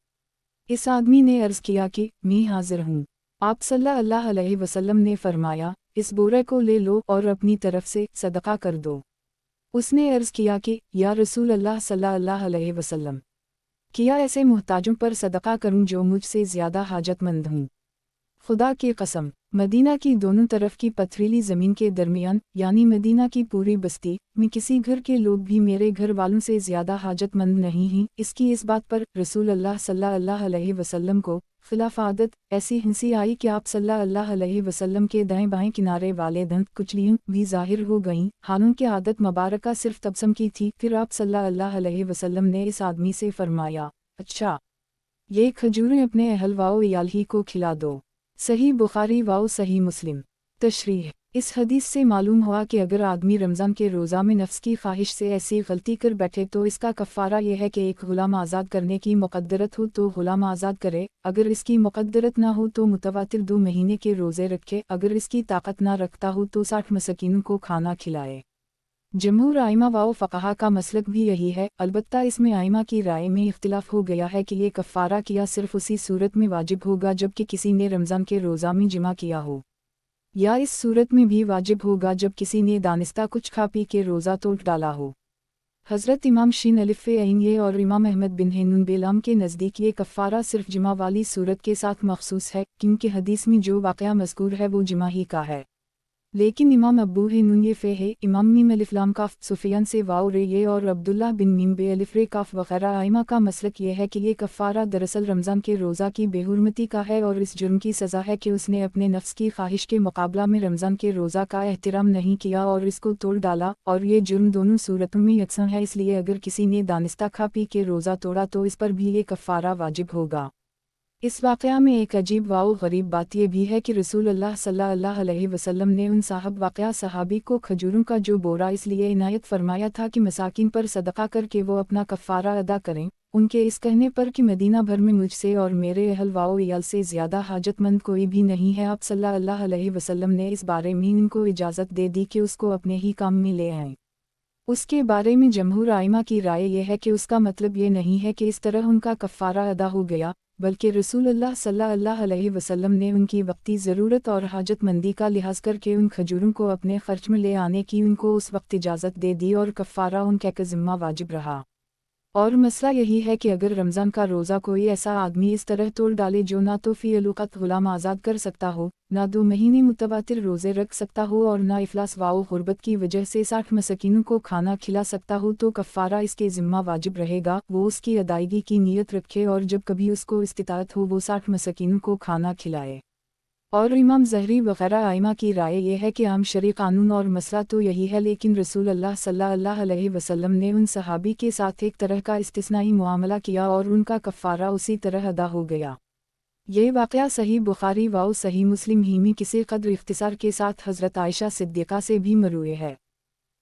اس آدمی نے عرض کیا کہ میں حاضر ہوں۔ آپ صلی اللہ علیہ وسلم نے فرمایا، اس بورے کو لے لو اور اپنی طرف سے صدقہ کر دو۔ اس نے عرض کیا کہ یا رسول اللہ صلی اللہ علیہ وسلم، کیا ایسے محتاجوں پر صدقہ کروں جو مجھ سے زیادہ حاجت مند ہوں؟ خدا کی قسم، مدینہ کی دونوں طرف کی پتھریلی زمین کے درمیان، یعنی مدینہ کی پوری بستی میں کسی گھر کے لوگ بھی میرے گھر والوں سے زیادہ حاجت مند نہیں ہیں۔ اس کی اس بات پر رسول اللہ صلی اللہ علیہ وسلم کو خلاف عادت ایسی ہنسی آئی کہ آپ صلی اللہ علیہ وسلم کے دائیں بائیں کنارے والے دنت کچلیوں بھی ظاہر ہو گئیں، حالانکہ عادت مبارکہ صرف تبسم کی تھی۔ پھر آپ صلی اللہ علیہ وسلم نے اس آدمی سے فرمایا، اچھا، یہ کھجوریں اپنے اہل و عیال ہی کو کھلا دو۔ صحیح بخاری و صحیح مسلم۔ تشریح: اس حدیث سے معلوم ہوا کہ اگر آدمی رمضان کے روزہ میں نفس کی خواہش سے ایسی غلطی کر بیٹھے تو اس کا کفارہ یہ ہے کہ ایک غلام آزاد کرنے کی مقدرت ہو تو غلام آزاد کرے، اگر اس کی مقدرت نہ ہو تو متواتر 2 مہینے کے روزے رکھے، اگر اس کی طاقت نہ رکھتا ہو تو 60 مسکینوں کو کھانا کھلائے۔ جمہور ائمہ و فقہا کا مسلک بھی یہی ہے، البتہ اس میں ائمہ کی رائے میں اختلاف ہو گیا ہے کہ یہ کفارہ کیا صرف اسی صورت میں واجب ہوگا جب کہ کسی نے رمضان کے روزہ میں جمع کیا ہو، یا اس صورت میں بھی واجب ہوگا جب کسی نے دانستہ کچھ کھا پی کے روزہ توڑ ڈالا ہو۔ حضرت امام شین الف عین یہ اور امام احمد بن حنبل بیلام کے نزدیک یہ کفارہ صرف جمع والی صورت کے ساتھ مخصوص ہے، کیونکہ حدیث میں جو واقعہ مذکور ہے وہ جمع ہی کا ہے۔ لیکن امام ابو حنیفہ ہے، امام میم الف لام کاف سفیان سے واو رے اور عبداللہ بن میم بے الف رے کاف وغیرہ ائمہ کا مسلک یہ ہے کہ یہ کفارہ دراصل رمضان کے روزہ کی بے حرمتی کا ہے اور اس جرم کی سزا ہے کہ اس نے اپنے نفس کی خواہش کے مقابلہ میں رمضان کے روزہ کا احترام نہیں کیا اور اس کو توڑ ڈالا، اور یہ جرم دونوں صورتوں میں یکساں ہے، اس لیے اگر کسی نے دانستہ کھا پی کے روزہ توڑا تو اس پر بھی یہ کفارہ واجب ہوگا۔ اس واقعہ میں ایک عجیب و غریب بات یہ بھی ہے کہ رسول اللہ صلی اللہ علیہ وسلم نے ان صاحب واقعہ صحابی کو کھجوروں کا جو بورا اس لیے عنایت فرمایا تھا کہ مساکین پر صدقہ کر کے وہ اپنا کفارہ ادا کریں، ان کے اس کہنے پر کہ مدینہ بھر میں مجھ سے اور میرے اہل و عیال سے زیادہ حاجت مند کوئی بھی نہیں ہے، آپ صلی اللہ علیہ وسلم نے اس بارے میں ان کو اجازت دے دی کہ اس کو اپنے ہی کام میں لے آئیں۔ اس کے بارے میں جمہور ائمہ کی رائے یہ ہے کہ اس کا مطلب یہ نہیں ہے کہ اس طرح ان کا کفارہ ادا ہو گیا، بلکہ رسول اللہ صلی اللہ علیہ وسلم نے ان کی وقتی ضرورت اور حاجت مندی کا لحاظ کر کے ان کھجوروں کو اپنے خرچ میں لے آنے کی ان کو اس وقت اجازت دے دی اور کفارہ ان کے ذمہ واجب رہا۔ اور مسئلہ یہی ہے کہ اگر رمضان کا روزہ کوئی ایسا آدمی اس طرح توڑ ڈالے جو نہ تو فی الوقت غلام آزاد کر سکتا ہو، نہ 2 مہینے متواتر روزے رکھ سکتا ہو اور نہ افلاس و غربت کی وجہ سے 60 مسکینوں کو کھانا کھلا سکتا ہو، تو کفارہ اس کے ذمہ واجب رہے گا، وہ اس کی ادائیگی کی نیت رکھے اور جب کبھی اس کو استطاعت ہو وہ 60 مسکینوں کو کھانا کھلائے۔ اور امام زہری وغیرہ ائمہ کی رائے یہ ہے کہ عام شرعی قانون اور مسئلہ تو یہی ہے، لیکن رسول اللہ صلی اللہ علیہ وسلم نے ان صحابی کے ساتھ ایک طرح کا استثنائی معاملہ کیا اور ان کا کفارہ اسی طرح ادا ہو گیا۔ یہ واقعہ صحیح بخاری و صحیح مسلم ہی میں کسی قدر اختصار کے ساتھ حضرت عائشہ صدیقہ سے بھی مروی ہے۔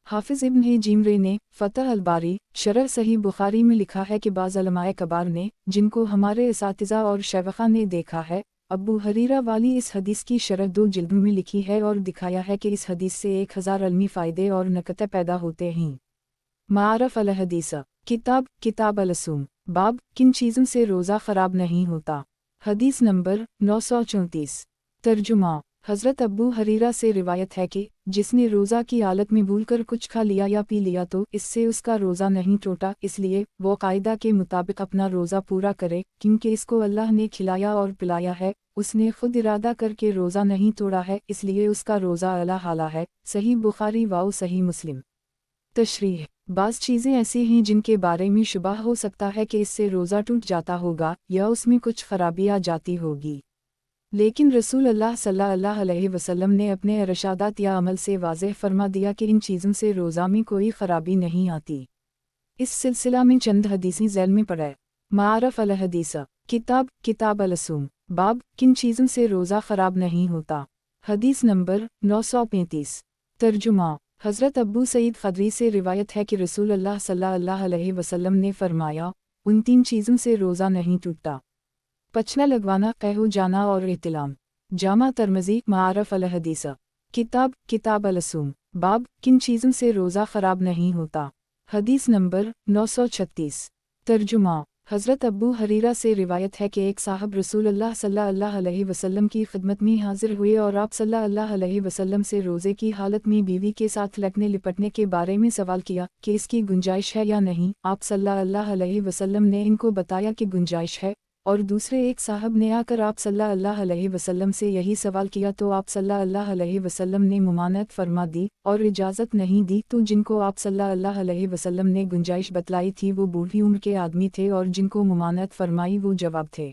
حافظ ابن جیمرے نے فتح الباری شرح صحیح بخاری میں لکھا ہے کہ بعض علماء کبار نے، جن کو ہمارے اساتذہ اور شیوخہ نے دیکھا ہے، ابو حریرہ والی اس حدیث کی شرح 2 جلدوں میں لکھی ہے اور دکھایا ہے کہ اس حدیث سے 1000 علمی فائدے اور نکتے پیدا ہوتے ہیں۔ معارف الحدیث کتاب الصوم باب کن چیزوں سے روزہ خراب نہیں ہوتا۔ حدیث نمبر 934 ترجمہ حضرت ابو حریرہ سے روایت ہے کہ جس نے روزہ کی حالت میں بھول کر کچھ کھا لیا یا پی لیا تو اس سے اس کا روزہ نہیں ٹوٹا، اس لیے وہ قاعدہ کے مطابق اپنا روزہ پورا کرے، کیونکہ اس کو اللہ نے کھلایا اور پلایا ہے، اس نے خود ارادہ کر کے روزہ نہیں توڑا ہے، اس لیے اس کا روزہ اعلیٰ حالہ ہے۔ صحیح بخاری و صحیح مسلم۔ تشریح بعض چیزیں ایسی ہیں جن کے بارے میں شبہ ہو سکتا ہے کہ اس سے روزہ ٹوٹ جاتا ہوگا یا اس میں کچھ خرابی آ جاتی ہوگی، لیکن رسول اللہ صلی اللہ علیہ وسلم نے اپنے ارشادات یا عمل سے واضح فرما دیا کہ ان چیزوں سے روزہ میں کوئی خرابی نہیں آتی۔ اس سلسلہ میں چند حدیثیں ذیل میں پڑھیں۔ معارف الحدیث کتاب الصوم باب کن چیزوں سے روزہ خراب نہیں ہوتا۔ حدیث نمبر 935 ترجمہ حضرت ابو سعید خدری سے روایت ہے کہ رسول اللہ صلی اللہ علیہ وسلم نے فرمایا، ان 3 چیزوں سے روزہ نہیں ٹوٹتا: پچنا لگوانا، قہو جانا اور احتلام۔ جامع ترمذی۔ معارف الحدیث کتاب الصوم باب کن چیزوں سے روزہ خراب نہیں ہوتا۔ حدیث نمبر 936 ترجمہ حضرت ابو حریرہ سے روایت ہے کہ ایک صاحب رسول اللہ صلی اللہ علیہ وسلم کی خدمت میں حاضر ہوئے اور آپ صلی اللہ علیہ وسلم سے روزے کی حالت میں بیوی کے ساتھ لگنے لپٹنے کے بارے میں سوال کیا کہ اس کی گنجائش ہے یا نہیں۔ آپ صلی اللہ علیہ وسلم نے ان کو بتایا کہ گنجائش ہے، اور دوسرے ایک صاحب نے آ کر آپ صلی اللہ علیہ وسلم سے یہی سوال کیا تو آپ صلی اللہ علیہ وسلم نے ممانعت فرما دی اور اجازت نہیں دی، تو جن کو آپ صلی اللہ علیہ وسلم نے گنجائش بتلائی تھی وہ بوڑھی عمر کے آدمی تھے اور جن کو ممانعت فرمائی وہ جواب تھے۔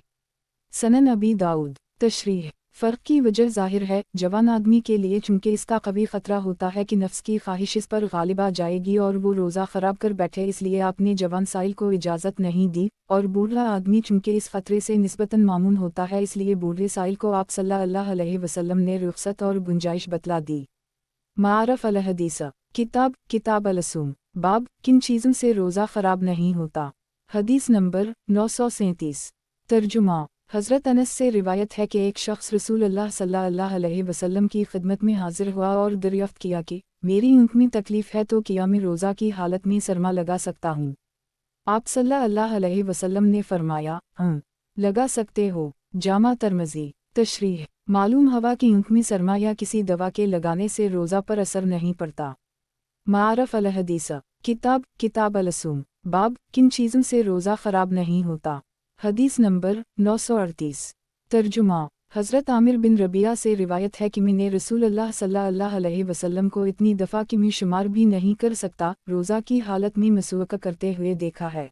سنن ابی داؤد۔ تشریح فرق کی وجہ ظاہر ہے، جوان آدمی کے لیے چونکہ اس کا قوی خطرہ ہوتا ہے کہ نفس کی خواہش اس پر غالب آ جائے گی اور وہ روزہ خراب کر بیٹھے، اس لیے آپ نے جوان سائل کو اجازت نہیں دی، اور بوڑھا آدمی چونکہ اس خطرے سے نسبتاً معمون ہوتا ہے اس لیے بوڑھے سائل کو آپ صلی اللہ علیہ وسلم نے رخصت اور گنجائش بتلا دی۔ معارف الحدیث کتاب الصوم باب کن چیزوں سے روزہ خراب نہیں ہوتا۔ حدیث نمبر 937 ترجمہ حضرت انس سے روایت ہے کہ ایک شخص رسول اللہ صلی اللہ علیہ وسلم کی خدمت میں حاضر ہوا اور دریافت کیا کہ میری اونٹ میں تکلیف ہے تو کیا میں روزہ کی حالت میں سرما لگا سکتا ہوں؟ آپ صلی اللہ علیہ وسلم نے فرمایا، ہاں لگا سکتے ہو۔ جامع ترمذی۔ تشریح معلوم ہوا کہ اونٹ میں سرما یا کسی دوا کے لگانے سے روزہ پر اثر نہیں پڑتا۔ معارف الحدیث کتاب الصوم باب کن چیزوں سے روزہ خراب نہیں ہوتا۔ حدیث نمبر 938 ترجمہ حضرت عامر بن ربیعہ سے روایت ہے کہ میں نے رسول اللہ صلی اللہ علیہ وسلم کو اتنی دفعہ کہ میں شمار بھی نہیں کر سکتا روزہ کی حالت میں مسوکہ کرتے ہوئے دیکھا ہے۔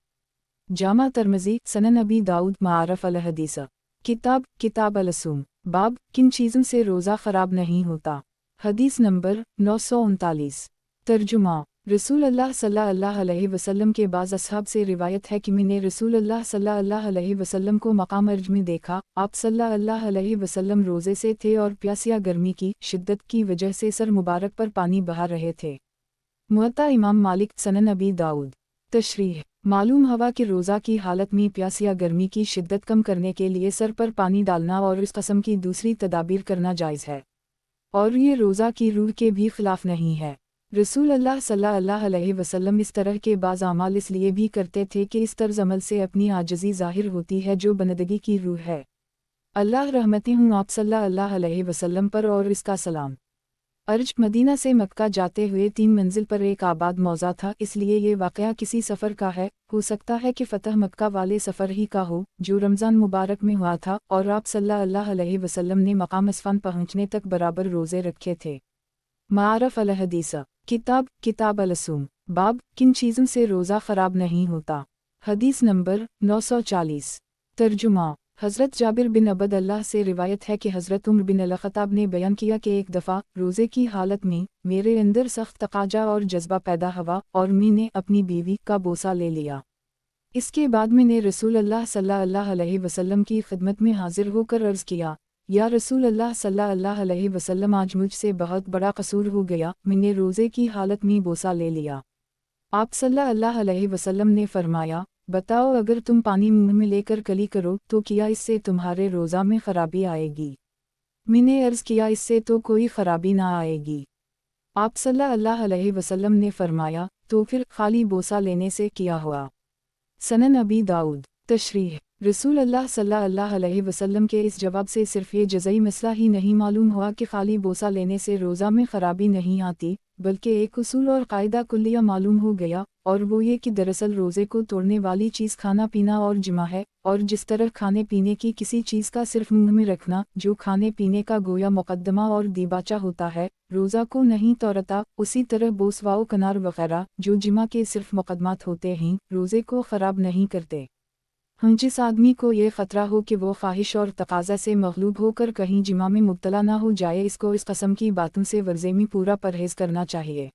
جامع ترمذی۔ سنن ابی داؤد۔ معارف الحدیث کتاب الصوم باب کن چیزوں سے روزہ خراب نہیں ہوتا۔ حدیث نمبر 939 ترجمہ رسول اللہ صلی اللہ علیہ وسلم کے بعض اصحاب سے روایت ہے کہ میں نے رسول اللہ صلی اللہ علیہ وسلم کو مقام ارج میں دیکھا، آپ صلی اللہ علیہ وسلم روزے سے تھے اور پیاسیا گرمی کی شدت کی وجہ سے سر مبارک پر پانی بہا رہے تھے۔ موطا امام مالک۔ سنن ابی داؤد۔ تشریح معلوم ہوا کہ روزہ کی حالت میں پیاسیا گرمی کی شدت کم کرنے کے لیے سر پر پانی ڈالنا اور اس قسم کی دوسری تدابیر کرنا جائز ہے، اور یہ روزہ کی روح کے بھی خلاف نہیں ہے۔ رسول اللہ صلی اللہ علیہ وسلم اس طرح کے بعض اعمال اس لیے بھی کرتے تھے کہ اس طرز عمل سے اپنی عاجزی ظاہر ہوتی ہے جو بندگی کی روح ہے۔ اللہ رحمتیں ہوں آپ صلی اللہ علیہ وسلم پر اور اس کا سلام۔ ارج مدینہ سے مکہ جاتے ہوئے 3 منزل پر ایک آباد موضع تھا، اس لیے یہ واقعہ کسی سفر کا ہے، ہو سکتا ہے کہ فتح مکہ والے سفر ہی کا ہو جو رمضان مبارک میں ہوا تھا، اور آپ صلی اللہ علیہ وسلم نے مقام اصفہان پہنچنے تک برابر روزے رکھے تھے۔ معارف الحدیث کتاب الصوم باب کن چیزوں سے روزہ خراب نہیں ہوتا۔ حدیث نمبر 940 ترجمہ حضرت جابر بن عبد اللہ سے روایت ہے کہ حضرت عمر بن الخطاب نے بیان کیا کہ ایک دفعہ روزے کی حالت میں میرے اندر سخت تقاضا اور جذبہ پیدا ہوا اور میں نے اپنی بیوی کا بوسہ لے لیا۔ اس کے بعد میں نے رسول اللہ صلی اللہ علیہ وسلم کی خدمت میں حاضر ہو کر عرض کیا، یا رسول اللہ صلی اللہ علیہ وسلم آج مجھ سے بہت بڑا قصور ہو گیا، میں نے روزے کی حالت میں بوسہ لے لیا۔ آپ صلی اللہ علیہ وسلم نے فرمایا، بتاؤ اگر تم پانی منہ میں لے کر کلی کرو تو کیا اس سے تمہارے روزہ میں خرابی آئے گی؟ میں نے عرض کیا اس سے تو کوئی خرابی نہ آئے گی۔ آپ صلی اللہ علیہ وسلم نے فرمایا تو پھر خالی بوسہ لینے سے کیا ہوا؟ سنن ابی داؤد۔ تشریح۔ رسول اللہ صلی اللہ علیہ وسلم کے اس جواب سے صرف یہ جزئی مسئلہ ہی نہیں معلوم ہوا کہ خالی بوسہ لینے سے روزہ میں خرابی نہیں آتی، بلکہ ایک اصول اور قاعدہ کلیہ معلوم ہو گیا، اور وہ یہ کہ دراصل روزے کو توڑنے والی چیز کھانا پینا اور جمع ہے، اور جس طرح کھانے پینے کی کسی چیز کا صرف منہ میں رکھنا جو کھانے پینے کا گویا مقدمہ اور دیباچہ ہوتا ہے روزہ کو نہیں توڑتا، اسی طرح بوس و کنار وغیرہ جو جمع کے صرف مقدمات ہوتے ہیں روزے کو خراب نہیں کرتے۔ جس آدمی کو یہ خطرہ ہو کہ وہ خواہش اور تقاضا سے مغلوب ہو کر کہیں جمع میں مبتلا نہ ہو جائے، اس کو اس قسم کی باتوں سے ورزیمی پورا پرہیز کرنا چاہیے،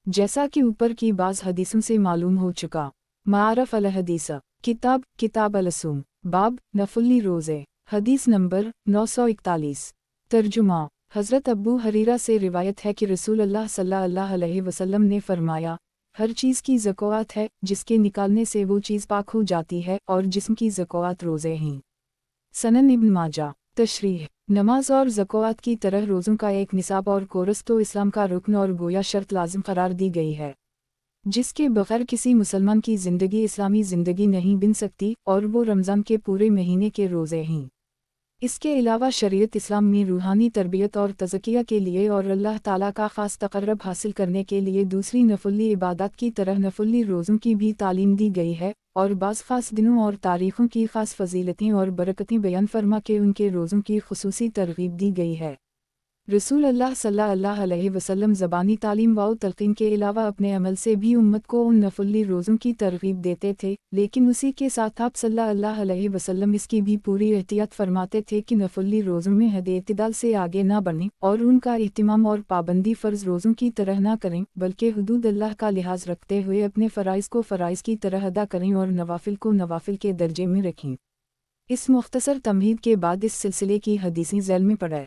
جیسا کہ اوپر کی بعض حدیثوں سے معلوم ہو چکا۔ معارف الحدیث۔ کتاب الصوم، باب نفلی روزے، حدیث نمبر 941۔ ترجمہ۔ حضرت ابو ہریرہ سے روایت ہے کہ رسول اللہ صلی اللہ علیہ وسلم نے فرمایا، ہر چیز کی زکوٰۃ ہے جس کے نکالنے سے وہ چیز پاک ہو جاتی ہے، اور جسم کی زکوٰۃ روزے ہیں۔ سنن ابن ماجہ۔ تشریح۔ نماز اور زکوٰۃ کی طرح روزوں کا ایک نصاب اور کورس تو اسلام کا رکن اور گویا شرط لازم قرار دی گئی ہے، جس کے بغیر کسی مسلمان کی زندگی اسلامی زندگی نہیں بن سکتی، اور وہ رمضان کے پورے مہینے کے روزے ہیں۔ اس کے علاوہ شریعت اسلام میں روحانی تربیت اور تزکیہ کے لیے اور اللہ تعالیٰ کا خاص تقرب حاصل کرنے کے لیے دوسری نفلی عبادات کی طرح نفلی روزوں کی بھی تعلیم دی گئی ہے، اور بعض خاص دنوں اور تاریخوں کی خاص فضیلتیں اور برکتیں بیان فرما کے ان کے روزوں کی خصوصی ترغیب دی گئی ہے۔ رسول اللہ صلی اللہ علیہ وسلم زبانی تعلیم و تلقین کے علاوہ اپنے عمل سے بھی امت کو ان نفلی روزوں کی ترغیب دیتے تھے، لیکن اسی کے ساتھ آپ صلی اللہ علیہ وسلم اس کی بھی پوری احتیاط فرماتے تھے کہ نفلی روزوں میں حد اعتدال سے آگے نہ بڑھیں اور ان کا اہتمام اور پابندی فرض روزوں کی طرح نہ کریں، بلکہ حدود اللہ کا لحاظ رکھتے ہوئے اپنے فرائض کو فرائض کی طرح ادا کریں اور نوافل کو نوافل کے درجے میں رکھیں۔ اس مختصر تمہید کے بعد اس سلسلے کی حدیثیں ذیل میں پڑھیں۔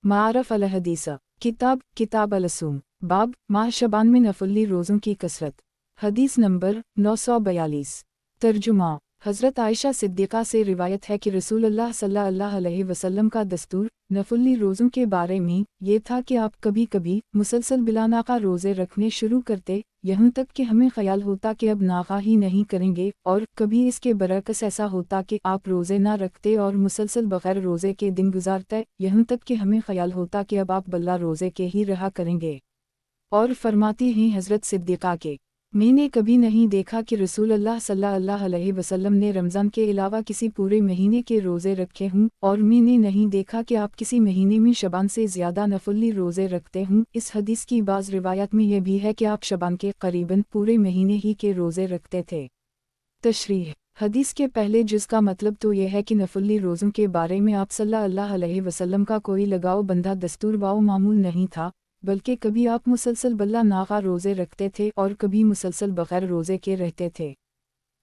معارف الحدیث۔ کتاب الصوم، باب ماہ شعبان میں نفلی روزوں کی کثرت، حدیث نمبر 942۔ ترجمہ۔ حضرت عائشہ صدیقہ سے روایت ہے کہ رسول اللہ صلی اللہ علیہ وسلم کا دستور نفلی روزوں کے بارے میں یہ تھا کہ آپ کبھی کبھی مسلسل بلا ناغہ روزے رکھنے شروع کرتے، یہاں تک کہ ہمیں خیال ہوتا کہ اب ناغہ ہی نہیں کریں گے، اور کبھی اس کے برعکس ایسا ہوتا کہ آپ روزے نہ رکھتے اور مسلسل بغیر روزے کے دن گزارتے، یہاں تک کہ ہمیں خیال ہوتا کہ اب آپ بلا روزے کے ہی رہا کریں گے۔ اور فرماتی ہیں حضرت صدیقہ کہ میں نے کبھی نہیں دیکھا کہ رسول اللہ صلی اللہ علیہ وسلم نے رمضان کے علاوہ کسی پورے مہینے کے روزے رکھے ہوں، اور میں نے نہیں دیکھا کہ آپ کسی مہینے میں شعبان سے زیادہ نفلی روزے رکھتے ہوں۔ اس حدیث کی بعض روایات میں یہ بھی ہے کہ آپ شعبان کے قریباً پورے مہینے ہی کے روزے رکھتے تھے۔ تشریح۔ حدیث کے پہلے جز کا مطلب تو یہ ہے کہ نفلی روزوں کے بارے میں آپ صلی اللہ علیہ وسلم کا کوئی لگاؤ بندہ دستور و معمول نہیں تھا، بلکہ کبھی آپ مسلسل بلا ناغہ روزے رکھتے تھے اور کبھی مسلسل بغیر روزے کے رہتے تھے۔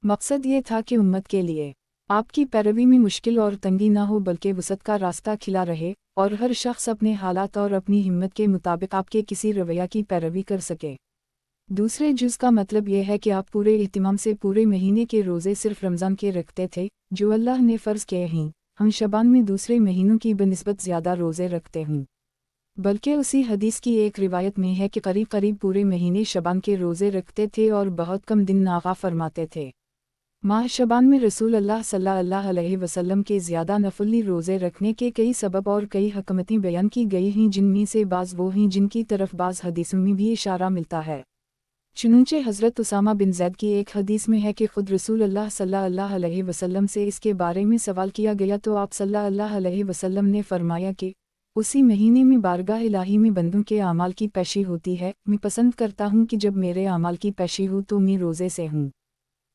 مقصد یہ تھا کہ امت کے لیے آپ کی پیروی میں مشکل اور تنگی نہ ہو، بلکہ وسعت کا راستہ کھلا رہے، اور ہر شخص اپنے حالات اور اپنی ہمت کے مطابق آپ کے کسی رویہ کی پیروی کر سکے۔ دوسرے جز کا مطلب یہ ہے کہ آپ پورے اہتمام سے پورے مہینے کے روزے صرف رمضان کے رکھتے تھے جو اللہ نے فرض کیے ہیں، ہم شعبان میں دوسرے مہینوں کی بنسبت زیادہ روزے رکھتے ہوں۔ بلکہ اسی حدیث کی ایک روایت میں ہے کہ قریب پورے مہینے شعبان کے روزے رکھتے تھے اور بہت کم دن ناغہ فرماتے تھے۔ ماہ شعبان میں رسول اللہ صلی اللہ علیہ وسلم کے زیادہ نفلی روزے رکھنے کے کئی سبب اور کئی حکمتیں بیان کی گئی ہیں، جن میں سے بعض وہ ہیں جن کی طرف بعض حدیثوں میں بھی اشارہ ملتا ہے۔ چنانچہ حضرت اسامہ بن زید کی ایک حدیث میں ہے کہ خود رسول اللہ صلی اللہ علیہ وسلم سے اس کے بارے میں سوال کیا گیا تو آپ صلی اللہ علیہ وسلم نے فرمایا کہ اسی مہینے میں بارگاہ الہی میں بندوں کے اعمال کی پیشی ہوتی ہے، میں پسند کرتا ہوں کہ جب میرے اعمال کی پیشی ہو تو میں روزے سے ہوں۔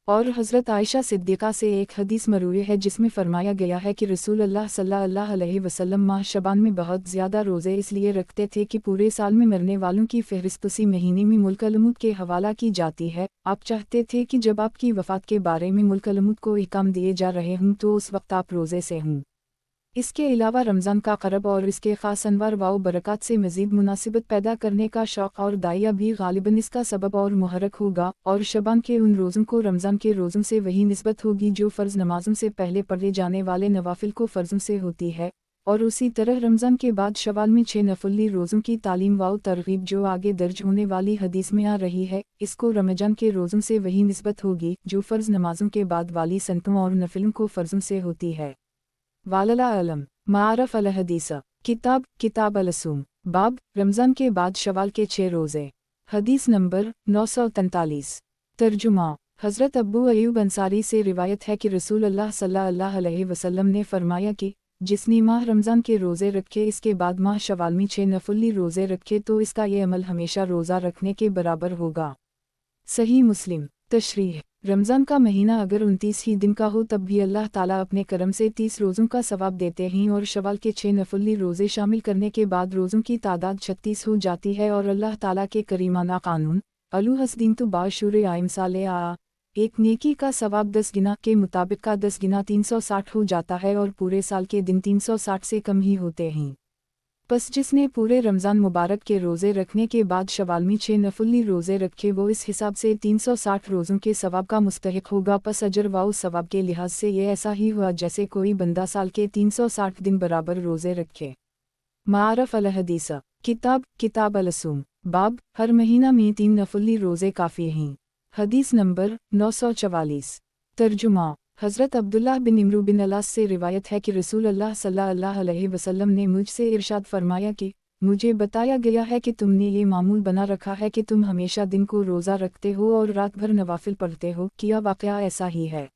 اور حضرت عائشہ صدیقہ سے ایک حدیث مروی ہے جس میں فرمایا گیا ہے کہ رسول اللہ صلی اللہ علیہ وسلم ماہ شعبان میں بہت زیادہ روزے اس لیے رکھتے تھے کہ پورے سال میں مرنے والوں کی فہرست اسی مہینے میں ملک الموت کے حوالہ کی جاتی ہے۔ آپ چاہتے تھے کہ جب آپ کی وفات کے بارے میں ملک الموت کو احکام دیے جا رہے ہوں تو اس وقت آپ روزے سے ہوں۔ इसके अलावा रमज़ान का क़रब और इसके ख़ास अनवार व बरक़ात से मज़ीद मुनासिबत पैदा करने का शौक़ और दाया भी ग़ालिबन इसका सबब और मुहर्रक होगा, और शबान के उन रोज़ों को रमज़ान के रोज़ों से वही निस्बत होगी जो फ़र्ज़ नमाज़ों से पहले पढ़े जाने वाले नवाफिल को फ़र्ज़ों से होती है, और उसी तरह रमज़ान के बाद शवाल में 6 नफली रोज़ों की तालीम व तरग़ीब जो आगे दर्ज होने वाली हदीस में आ रही है, इसको रमज़ान के रोज़ों से वही निस्बत होगी जो फ़र्ज़ नमाज़ों के बाद वाली सनतों और नफिलों को फ़र्ज़ों से होती है। वालला अलम मारफ अल हदीस किताब अलसूम बाब रमज़ान के बाद शवाल के 6 रोज़े। हदीस नंबर 943। तर्जुमा हज़रत अब्बू अयूब अंसारी से रिवायत है कि रसूल अल्लाह सल्लल्लाहु अलैहि वसल्लम ने फरमाया कि जिसने माह रमज़ान के रोज़े रखे इसके बाद माह शवाल में 6 नफली रोज़े रखे तो इसका ये अमल हमेशा रोज़ा रखने के बराबर होगा। सही मुस्लिम। तशरीह रमज़ान का महीना अगर 29 ही दिन का हो तब भी अल्लाह ताला अपने करम से 30 रोज़ों का सवाब देते हैं, और शवाल के 6 नफली रोज़े शामिल करने के बाद रोज़ों की तादाद 36 हो जाती है, और अल्लाह ताला के करीमाना कानून अलू हसदीन तो बाशुर आइम साले आ एक नेकी का सवाब 10 गिना के मुताबिक का 10 गिना 360 हो जाता है, और पूरे साल के दिन 360 से कम ही होते हैं। बस जिसने पूरे रमज़ान मुबारक के रोज़े रखने के बाद शवाल में 6 नफली रोज़े रखे वो इस हिसाब से 360 रोज़ों के सवाब का मुस्तहिक होगा। पस अजर व सवाब के लिहाज से ये ऐसा ही हुआ जैसे कोई बंदा साल के 360 दिन बराबर रोज़े रखे। मारफ अल हदीस किताब अलसूम बाब हर महीना में 3 नफली रोज़े काफ़ी हैं। हदीस नंबर 944। तर्जुमा हज़रत अब्दुल्लाह बिन इमरू बिन अलास से रिवायत है कि रसूल अल्लाह सल्लल्लाहु अलैहि वसल्लम ने मुझसे इरशाद फरमाया कि मुझे बताया गया है कि तुमने ये मामूल बना रखा है कि तुम हमेशा दिन को रोज़ा रखते हो और रात भर नवाफिल पढ़ते हो। क्या वाक़या ऐसा ही है?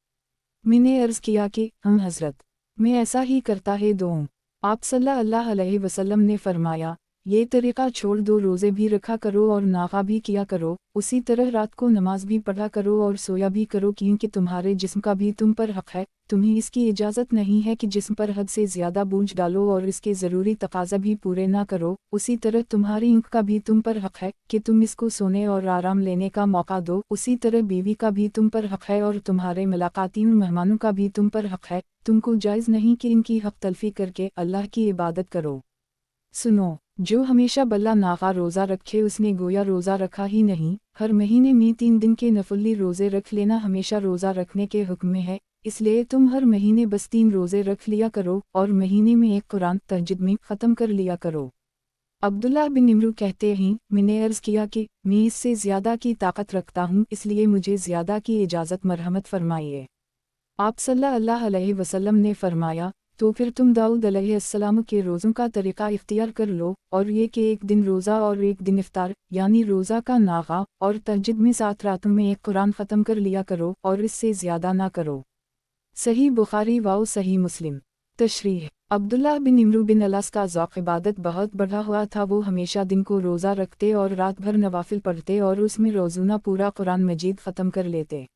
मैंने अर्ज़ किया कि हम हज़रत, मैं ऐसा ही करता है दो। आप सल्लल्लाहु अलैहि वसल्लम ने फरमाया, ये तरीक़ा छोड़ दो, रोज़े भी रखा करो और नागा भी किया करो, उसी तरह रात को नमाज भी पढ़ा करो और सोया भी करो, क्योंकि तुम्हारे जिस्म का भी तुम पर हक़ है, तुम्हें इसकी इजाज़त नहीं है कि जिस्म पर हद से ज़्यादा बोझ डालो और इसके ज़रूरी तकाज़ा भी पूरे ना करो। उसी तरह तुम्हारी आँख का भी तुम पर हक़ है कि तुम इसको सोने और आराम लेने का मौका दो। उसी तरह बीवी का भी तुम पर हक़ है और तुम्हारे मुलाकाती मेहमानों का भी तुम पर हक़ है। तुमको जायज़ नहीं कि इनकी हक़ तलफ़ी करके अल्लाह की इबादत करो। सुनो, जो हमेशा बल्ला नागा रोज़ा रखे उसने गोया रोज़ा रखा ही नहीं। हर महीने में 3 दिन के नफली रोज़े रख लेना हमेशा रोज़ा रखने के हुक्म में है, इसलिए तुम हर महीने बस 3 रोज़े रख लिया करो और महीने में एक कुरान तहज्जुद में ख़त्म कर लिया करो। अब्दुल्लाह बिन इमरू कहते हैं, मैंने अर्ज़ किया कि मैं इससे ज़्यादा की ताकत रखता हूँ, इसलिए मुझे ज़्यादा की इजाज़त मरहमत फरमाइए। आप सल्लल्लाहु अलैहि वसल्लम ने फरमाया, तो फिर तुम दाऊद अलैहिस्सलाम के रोज़ों का तरीक़ा इख्तियार कर लो, और ये कि एक दिन रोज़ा और एक दिन इफ्तार, यानी रोज़ा का नागा और तहज्जुद में 7 रातों में एक कुरान ख़त्म कर लिया करो और इससे ज़्यादा ना करो। सही बुखारी व सही मुस्लिम। तशरीह अब्दुल्लाह बिन इमरू बिन अलास का ज़ौक़ इबादत बहुत बढ़ा हुआ था। वो हमेशा दिन को रोज़ा रखते और रात भर नवाफिल पढ़ते और उसमें रोज़ाना पूरा कुरान मजीद ख़त्म कर लेते।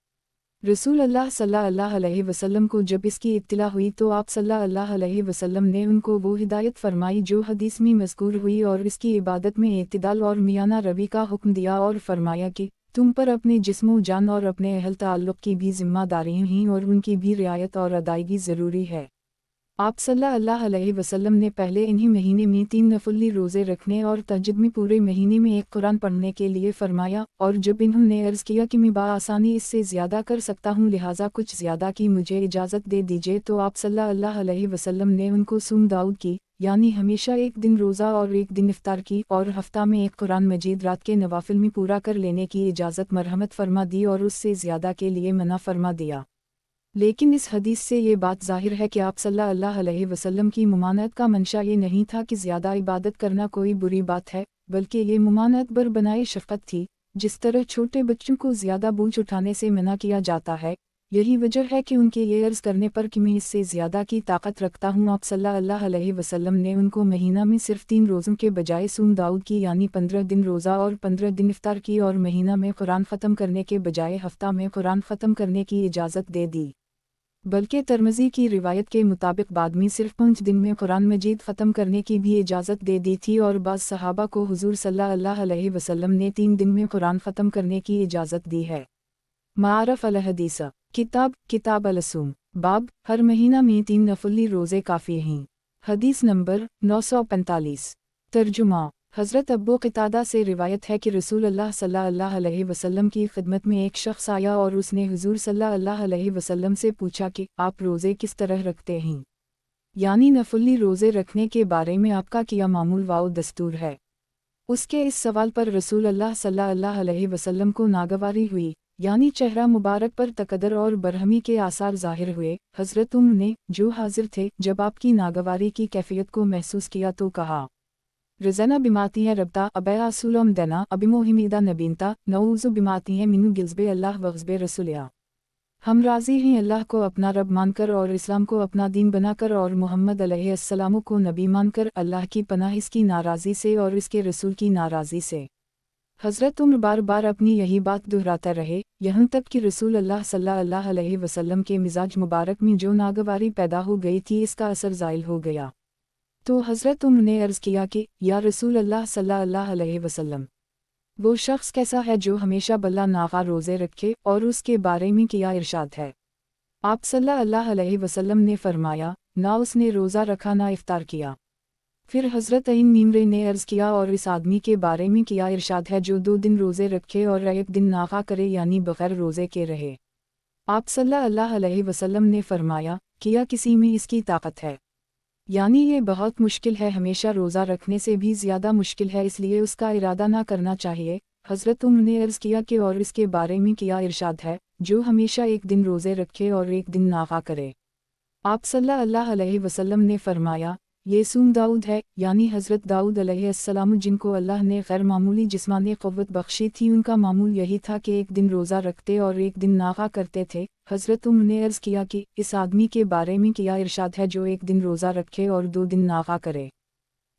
रसूल अल्लाह सल्लल्लाहु अलैहि वसल्लम को जब इसकी इत्तला हुई तो आप सल्लल्लाहु अलैहि वसल्लम ने उनको वो हिदायत फरमाई जो हदीस में मज़कूर हुई और इसकी इबादत में इत्तिदाल और मियाना रवी का हुक्म दिया और फरमाया कि तुम पर अपने जिस्मो जान और अपने अहल ताल्लुक़ की भी ज़िम्मेदारी हैं और उनकी भी रियायत और अदायगी ज़रूरी है। आप सल्लल्लाहु अलैहि वसल्लम ने पहले इन्हीं महीने में 3 नफली रोज़े रखने और तहज्जुद में पूरे महीने में एक कुरान पढ़ने के लिए फरमाया, और जब इन्होंने अर्ज़ किया कि मैं आसानी इससे ज़्यादा कर सकता हूँ लिहाजा कुछ ज़्यादा की मुझे इजाज़त दे दीजिए, तो आप सल्लल्लाहु अलैहि वसल्लम ने उनको सूम दाऊद की, यानी हमेशा एक दिन रोज़ा और एक दिन इफ्तार की, और हफ्ता में एक कुरान मजीद रात के नवाफिल में पूरा कर लेने की इजाज़त मरहमत फरमा दी और उससे ज़्यादा के लिए मना फरमा दिया। लेकिन इस हदीस से ये बात ज़ाहिर है कि आप सल्लल्लाहु अलैहि वसल्लम की मुमानत का मंशा ये नहीं था कि ज़्यादा इबादत करना कोई बुरी बात है, बल्कि ये मुमानत बर बनाए शफ़क़त थी। जिस तरह छोटे बच्चों को ज़्यादा बोझ उठाने से मना किया जाता है, यही वजह है कि उनके ये अर्ज़ करने पर कि मैं इससे ज़्यादा की ताकत रखता हूँ, आप सल्लल्लाहु अलैहि वसल्लम ने उनको महीना में सिर्फ 3 रोज़ों के बजाय सूम दाऊद की, यानी 15 दिन रोज़ा और 15 दिन इफ्तार की, और महीना में कुरान ख़त्म करने के बजाय हफ्ता में कुरान ख़त्म करने की इजाज़त दे दी। बल्कि तिरमिज़ी की रिवायत के मुताबिक बाद में सिर्फ 5 दिन में कुरान मजीद ख़त्म करने की भी इजाज़त दे दी थी, और बाज़ सहाबा को हुज़ूर सल्लल्लाहु अलैहि वसल्लम ने 3 दिन में कुरान ख़त्म करने की इजाज़त दी है। मारफ़ अल हदीस किताब अलसूम बाब हर महीना में 3 नफली रोज़े काफ़ी हैं। حدیث نمبر 945 ترجمہ حضرت ابو قتادہ سے روایت ہے کہ رسول اللہ صلی اللہ علیہ وسلم کی خدمت میں ایک شخص آیا اور اس نے حضور صلی اللہ علیہ وسلم سے پوچھا کہ آپ روزے کس طرح رکھتے ہیں، یعنی نفلی روزے رکھنے کے بارے میں آپ کا کیا معمول و دستور ہے۔ اس کے اس سوال پر رسول اللہ صلی اللہ علیہ وسلم کو ناگواری ہوئی، یعنی چہرہ مبارک پر تکدر اور برہمی کے آثار ظاہر ہوئے۔ حضرت نے جو حاضر تھے جب آپ کی ناگواری کی کیفیت کو محسوس کیا تو کہا، رزنا بماتی ہے ربتا ابے آسولم دینا ابی موہمیدہ نبینتا نعوذ بماتی ہے منو گلزب اللہ وغزب رسولیا۔ ہم راضی ہیں اللہ کو اپنا رب مان کر اور اسلام کو اپنا دین بنا کر اور محمد علیہ السلام کو نبی مان کر، اللہ کی پناہ اس کی ناراضی سے اور اس کے رسول کی ناراضی سے۔ حضرت عمر بار بار اپنی یہی بات دہراتا رہے، یہاں تک کہ رسول اللہ صلی اللہ علیہ وسلم کے مزاج مبارک میں جو ناگواری پیدا ہو گئی تھی اس کا اثر زائل ہو گیا۔ تو حضرت عمر نے عرض کیا کہ یا رسول اللہ صلی اللہ علیہ وسلم، وہ شخص کیسا ہے جو ہمیشہ بلا ناغا روزے رکھے اور اس کے بارے میں کیا ارشاد ہے؟ آپ صلی اللہ علیہ وسلم نے فرمایا، نہ اس نے روزہ رکھا نہ افطار کیا۔ پھر حضرت عین میمرے نے عرض کیا اور اس آدمی کے بارے میں کیا ارشاد ہے جو 2 دن روزے رکھے اور ایک دن ناغا کرے یعنی بغیر روزے کے رہے؟ آپ صلی اللہ علیہ وسلم نے فرمایا، کیا کسی میں اس کی طاقت ہے؟ یعنی یہ بہت مشکل ہے، ہمیشہ روزہ رکھنے سے بھی زیادہ مشکل ہے، اس لیے اس کا ارادہ نہ کرنا چاہیے۔ حضرت عمر نے عرض کیا کہ اور اس کے بارے میں کیا ارشاد ہے جو ہمیشہ ایک دن روزے رکھے اور ایک دن ناغا کرے؟ آپ صلی اللہ علیہ وسلم نے فرمایا، یہ سوم داؤد ہے، یعنی حضرت داؤد علیہ السلام جن کو اللہ نے غیر معمولی جسمانی قوت بخشی تھی، ان کا معمول یہی تھا کہ ایک دن روزہ رکھتے اور ایک دن ناغا کرتے تھے۔ حضرت عمر نے عرض کیا کہ اس آدمی کے بارے میں کیا ارشاد ہے جو ایک دن روزہ رکھے اور 2 دن ناغا کرے،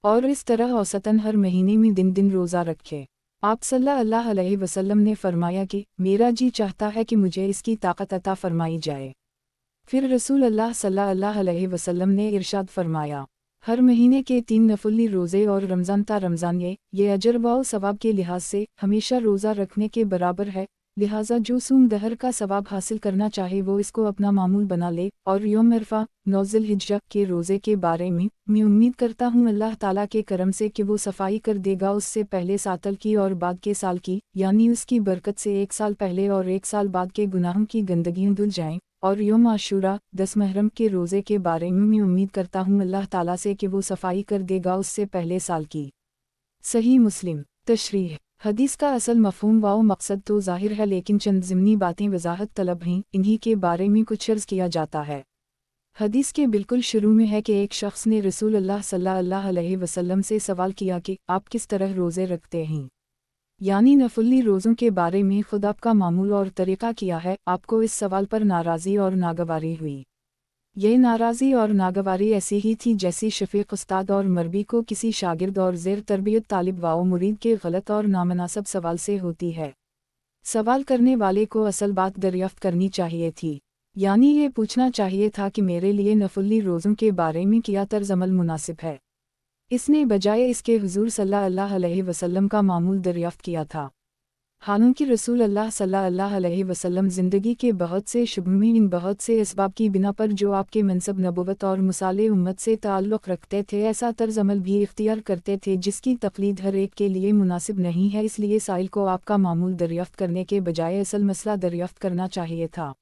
اور اس طرح اوسطاً ہر مہینے میں دن روزہ رکھے؟ آپ صلی اللہ علیہ وسلم نے فرمایا کہ میرا جی چاہتا ہے کہ مجھے اس کی طاقت عطا فرمائی جائے۔ پھر رسول اللہ صلی اللہ علیہ وسلم نے ارشاد فرمایا، ہر مہینے کے 3 نفلی روزے اور رمضان تا رمضان یہ اجر و ثواب کے لحاظ سے ہمیشہ روزہ رکھنے کے برابر ہے، لہٰذا جو سوم دہر کا ثواب حاصل کرنا چاہے وہ اس کو اپنا معمول بنا لے۔ اور یوم عرفہ 9 ذی الحجہ کے روزے کے بارے میں امید کرتا ہوں اللہ تعالیٰ کے کرم سے کہ وہ صفائی کر دے گا اس سے پہلے ساتل کی اور بعد کے سال کی، یعنی اس کی برکت سے 1 سال پہلے اور 1 سال بعد کے گناہوں کی گندگیاں دھل جائیں۔ اور یوم عاشورہ 10 محرم کے روزے کے بارے میں امید کرتا ہوں اللہ تعالیٰ سے کہ وہ صفائی کر دے گا اس سے پہلے سال کی۔ صحیح مسلم۔ تشریح۔ حدیث کا اصل مفہوم و مقصد تو ظاہر ہے، لیکن چند ضمنی باتیں وضاحت طلب ہیں، انہی کے بارے میں کچھ عرض کیا جاتا ہے۔ حدیث کے بالکل شروع میں ہے کہ ایک شخص نے رسول اللہ صلی اللہ علیہ وسلم سے سوال کیا کہ آپ کس طرح روزے رکھتے ہیں، یعنی نفلی روزوں کے بارے میں خود آپ کا معمول اور طریقہ کیا ہے۔ آپ کو اس سوال پر ناراضی اور ناگواری ہوئی۔ یہ ناراضی اور ناگواری ایسی ہی تھی جیسی شفیق استاد اور مربی کو کسی شاگرد اور زیر تربیت طالب و مرید کے غلط اور نامناسب سوال سے ہوتی ہے۔ سوال کرنے والے کو اصل بات دریافت کرنی چاہیے تھی، یعنی یہ پوچھنا چاہیے تھا کہ میرے لیے نفلی روزوں کے بارے میں کیا طرز عمل مناسب ہے۔ اس نے بجائے اس کے حضور صلی اللہ علیہ وسلم کا معمول دریافت کیا تھا۔ حالانکہ رسول اللہ صلی اللہ علیہ وسلم زندگی کے بہت سے شعبوں میں ان بہت سے اسباب کی بنا پر جو آپ کے منصب نبوت اور مصالح امت سے تعلق رکھتے تھے ایسا طرز عمل بھی اختیار کرتے تھے جس کی تقلید ہر ایک کے لیے مناسب نہیں ہے، اس لیے سائل کو آپ کا معمول دریافت کرنے کے بجائے اصل مسئلہ دریافت کرنا چاہیے تھا۔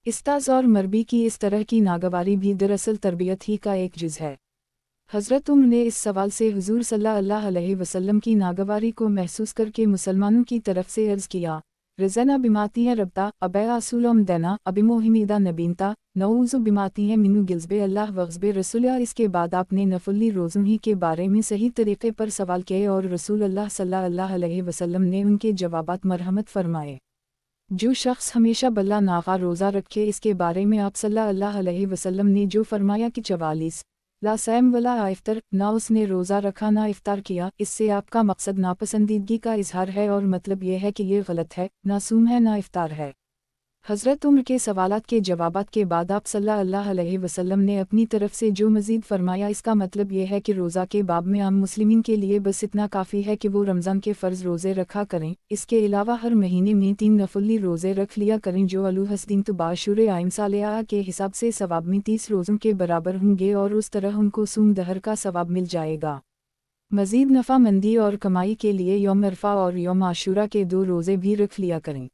استاذ اور مربی کی اس طرح کی ناگواری بھی دراصل تربیت ہی کا ایک جز ہے۔ حضرت عمر نے اس سوال سے حضور صلی اللہ علیہ وسلم کی ناگواری کو محسوس کر کے مسلمانوں کی طرف سے عرض کیا، رزنا بماتی ہے ربتا ابے آسولم دینا ابی موہمیدہ نبینتا نعوذ بماتی ہے منو گلزب اللہ وغزب رسولیا۔ اس کے بعد آپ نے نفلی روزوں ہی کے بارے میں صحیح طریقے پر سوال کیے اور رسول اللہ صلی اللہ علیہ وسلم نے ان کے جوابات مرحمت فرمائے۔ جو شخص ہمیشہ بلا ناغا روزہ رکھے، اس کے بارے میں آپ صلی اللہ علیہ وسلم نے جو فرمایا کہ 44 لا صائم ولا افطر، نہ اس نے روزہ رکھا نہ افطار کیا، اس سے آپ کا مقصد ناپسندیدگی کا اظہار ہے اور مطلب یہ ہے کہ یہ غلط ہے، نہ صوم ہے نہ افطار ہے۔ हज़रत उम्र के सवालात के जवाबात के बाद आप सल्लल्लाहु अलैहि वसल्लम ने अपनी तरफ से जो मज़ीद फरमाया, इसका मतलब यह है कि रोज़ा के बाब में आम मुस्लिमीन के लिए बस इतना काफ़ी है कि वो रमज़ान के फ़र्ज़ रोज़े रखा करें। इसके अलावा हर महीने में 3 नफली रोज़े रख लिया करें जो अलूहस्दीन तबाशुर आइम सालिहा के हिसाब से सवाब में 30 रोज़ों के बराबर होंगे और उस तरह उनको सूम दहर का सवाब मिल जाएगा। मज़ीद नफ़ामंदी और कमाई के लिए यौम अरफा और यौम आशूरा के 2 रोज़े भी रख लिया करें।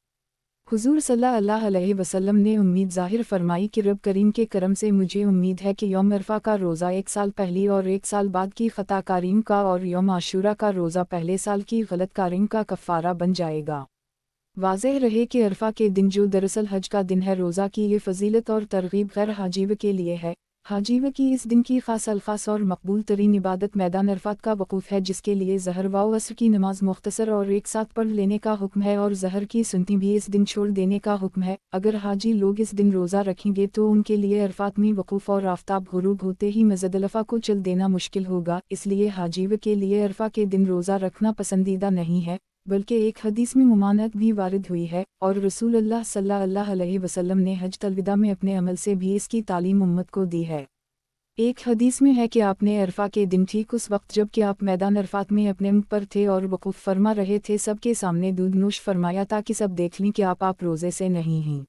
हुज़ूर सल्लल्लाहु अलैहि वसल्लम ने उम्मीद ज़ाहिर फरमाई कि रब करीम के करम से मुझे उम्मीद है कि यौम अरफा का रोज़ा 1 साल पहले और 1 साल बाद की ख़ताकारियों का और यौम आशूरा का रोज़ा पहले साल की गलतकारियों का कफ़ारा बन जाएगा। वाज़ेह रहे कि अरफा के दिन जो दरअसल हज का दिन है, रोज़ा की ये फ़जीलत और तरग़ीब गैर हाजीव के लिए है। हाजीव की इस दिन की ख़ास अल्खास और मकबूल तरीन इबादत मैदान अरफात का वक़ूफ़ है, जिसके लिए ज़हर व असर की नमाज मुख्तसर और एक साथ पढ़ लेने का हुक्म है और ज़हर की सुन्नतें भी इस दिन छोड़ देने का हुक्म है। अगर हाजी लोग इस दिन रोज़ा रखेंगे तो उनके लिए अरफात में वक़ूफ़ और आफ़ताब गुरूब होते ही मुज़दलिफ़ा को चल देना मुश्किल होगा। इसलिए हाजीव के लिए अरफा के दिन रोज़ा रखना पसंदीदा नहीं है, बल्कि एक हदीस में मुमानत भी वारिद हुई है और रसूलुल्लाह सल्लल्लाहु अलैहि वसल्लम ने हज्जतुल विदा में अपने अमल से भी इसकी तालीम उम्मत को दी है। एक हदीस में है कि आपने अरफा के दिन ठीक उस वक्त जब कि आप मैदान अरफात में अपने ऊँट पर थे और वक़ूफ़ फरमा रहे थे, सबके सामने दूध नोश फरमाया ताकि सब देख लें कि आप रोज़े से नहीं हैं।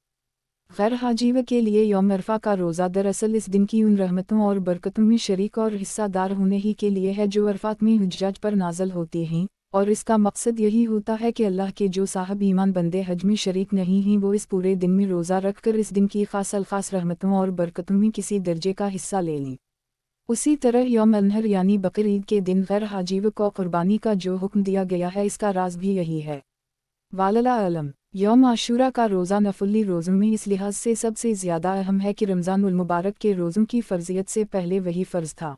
गैर हाजीव के लिए यौम अरफा का रोज़ा दरअसल इस दिन की उन रहमतों और बरकतों में शरीक और हिस्सादार होने ही के लिए है जो अरफात में हुज्जाज पर नाज़िल होती हैं, और इसका मकसद यही होता है कि अल्लाह के जो साहब ईमान बंदे हज में शरीक नहीं हैं वो इस पूरे दिन में रोज़ा रखकर इस दिन की ख़ास रहमतों और बरकतों में किसी दर्जे का हिस्सा ले लें। उसी तरह यौम अल-नहर यानी बकर ईद के दिन गैर हाजीव को कुर्बानी का जो हुक्म दिया गया है, इसका राज भी यही है। वालला अलम, यौम आशूरा का रोज़ा नफली रोज़ों में इस लिहाज से सबसे ज़्यादा अहम है कि रमज़ानुल मुबारक के रोज़ों की फ़र्ज़ियत से पहले वही फ़र्ज़ था।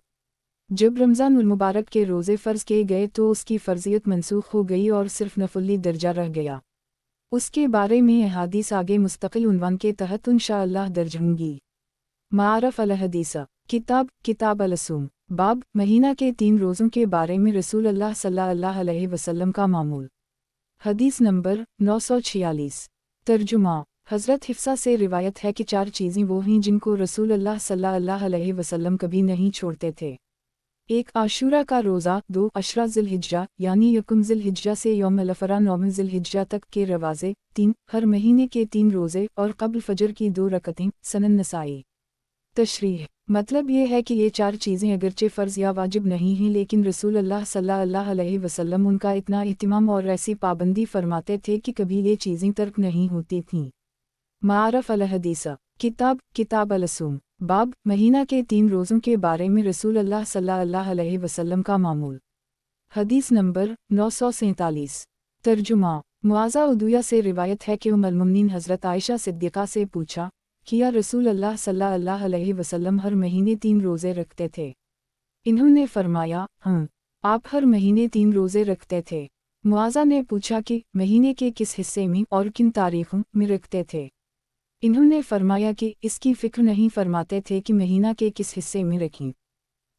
जब रमज़ानुल मुबारक के रोज़े फ़र्ज़ किए गए तो उसकी फ़र्ज़ियत मनसूख हो गई और सिर्फ नफली दर्जा रह गया। उसके बारे में अहादीस आगे मुस्तक़िल उन्वान के तहत इंशाअल्लाह दर्ज होंगी। मारफ़ अल-हदीस किताब अल-सूम बाब महीना के 3 रोज़ों के बारे में रसूलुल्लाह सल्लल्लाहु अलैहि वसल्लम का मामूल। हदीस नंबर 946। तर्जुमा। हज़रत हिफ्सा से रिवायत है कि 4 चीज़ें वो हैं जिनको रसूलुल्लाह सल्लल्लाहु अलैहि वसल्लम कभी नहीं छोड़ते थे। 1 आशूरा का रोज़ा, 2 अशरा ज़िलहिज्जा यानी यकुम ज़िलहिज्जा से यौम अल-अफ़रा 9 ज़िलहिज्जा तक के रवाज़े, 3 हर महीने के 3 रोज़े और क़ब्ल फ़जर की 2 रकअतें। सनन नसाई। तशरीह। मतलब ये है कि ये 4 चीज़ें अगरचे फ़र्ज़ या वाजिब नहीं हैं, लेकिन रसूलुल्लाह सल्लल्लाहु अलैहि वसल्लम उनका इतना इत्तिमाम और ऐसी पाबंदी फरमाते थे कि कभी ये चीज़ें तर्क नहीं होती थीं। मारफ़ अल-हदीस किताब अल-सूम बाब महीना के 3 रोज़ों के बारे में रसूलुल्लाह सल्लल्लाहु अलैहि वसल्लम का मामूल। हदीस नंबर 947। तर्जुमा। मुआज़ा उदुया से रिवायत है कि उम्मुल मोमिनीन हज़रत आयशा सिद्दीक़ा से पूछा कि या रसूलल्लाह सल्लल्लाहु अलैहि वसल्लम हर महीने 3 रोज़े रखते थे? इन्होंने फरमाया, हाँ, आप हर महीने 3 रोज़े रखते थे। मुआज़ा ने पूछा कि महीने के किस हिस्से में और किन तारीख़ों में रखते थे? इन्होंने फरमाया कि इसकी फ़िक्र नहीं फरमाते थे कि महीना के किस हिस्से में रखें।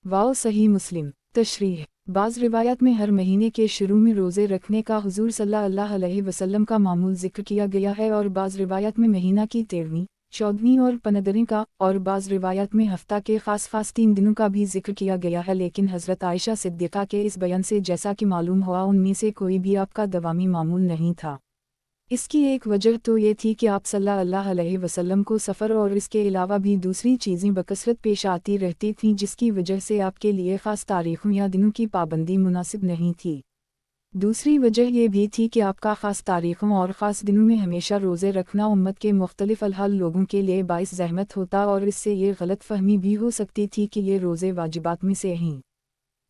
वाओ सही मुस्लिम। तशरीह। बाज़ रिवायत में हर महीने के शुरू में रोज़े रखने का हुज़ूर सल्लल्लाहु अलैहि वसल्लम का मामूल ज़िक्र किया गया है और बाज़ रिवायत में महीना की 13वीं, 14वीं और 15वीं का और बाज़ रिवायत में हफ्ता के ख़ास 3 दिनों का भी ज़िक्र किया गया है, लेकिन हज़रत आयशा सिद्दीक़ा के इस बयान से जैसा कि मालूम हुआ उनमें से कोई भी आपका दवामी मामूल नहीं था। इसकी एक वजह तो ये थी कि आप सल्लल्लाहु अलैहि वसल्लम को सफ़र और इसके अलावा भी दूसरी चीज़ें बकसरत पेश आती रहती थीं, जिसकी वजह से आपके लिए ख़ास तारीख़ों या दिनों की पाबंदी मुनासिब नहीं थी। दूसरी वजह यह भी थी कि आपका ख़ास तारीख़ों और ख़ास दिनों में हमेशा रोज़े रखना उम्मत के मुख्तलिफ़ अलहाल लोगों के लिए बाइस ज़हमत होता और इससे ये गलत फ़हमी भी हो सकती थी कि ये रोज़े वाजिबात में से हैं।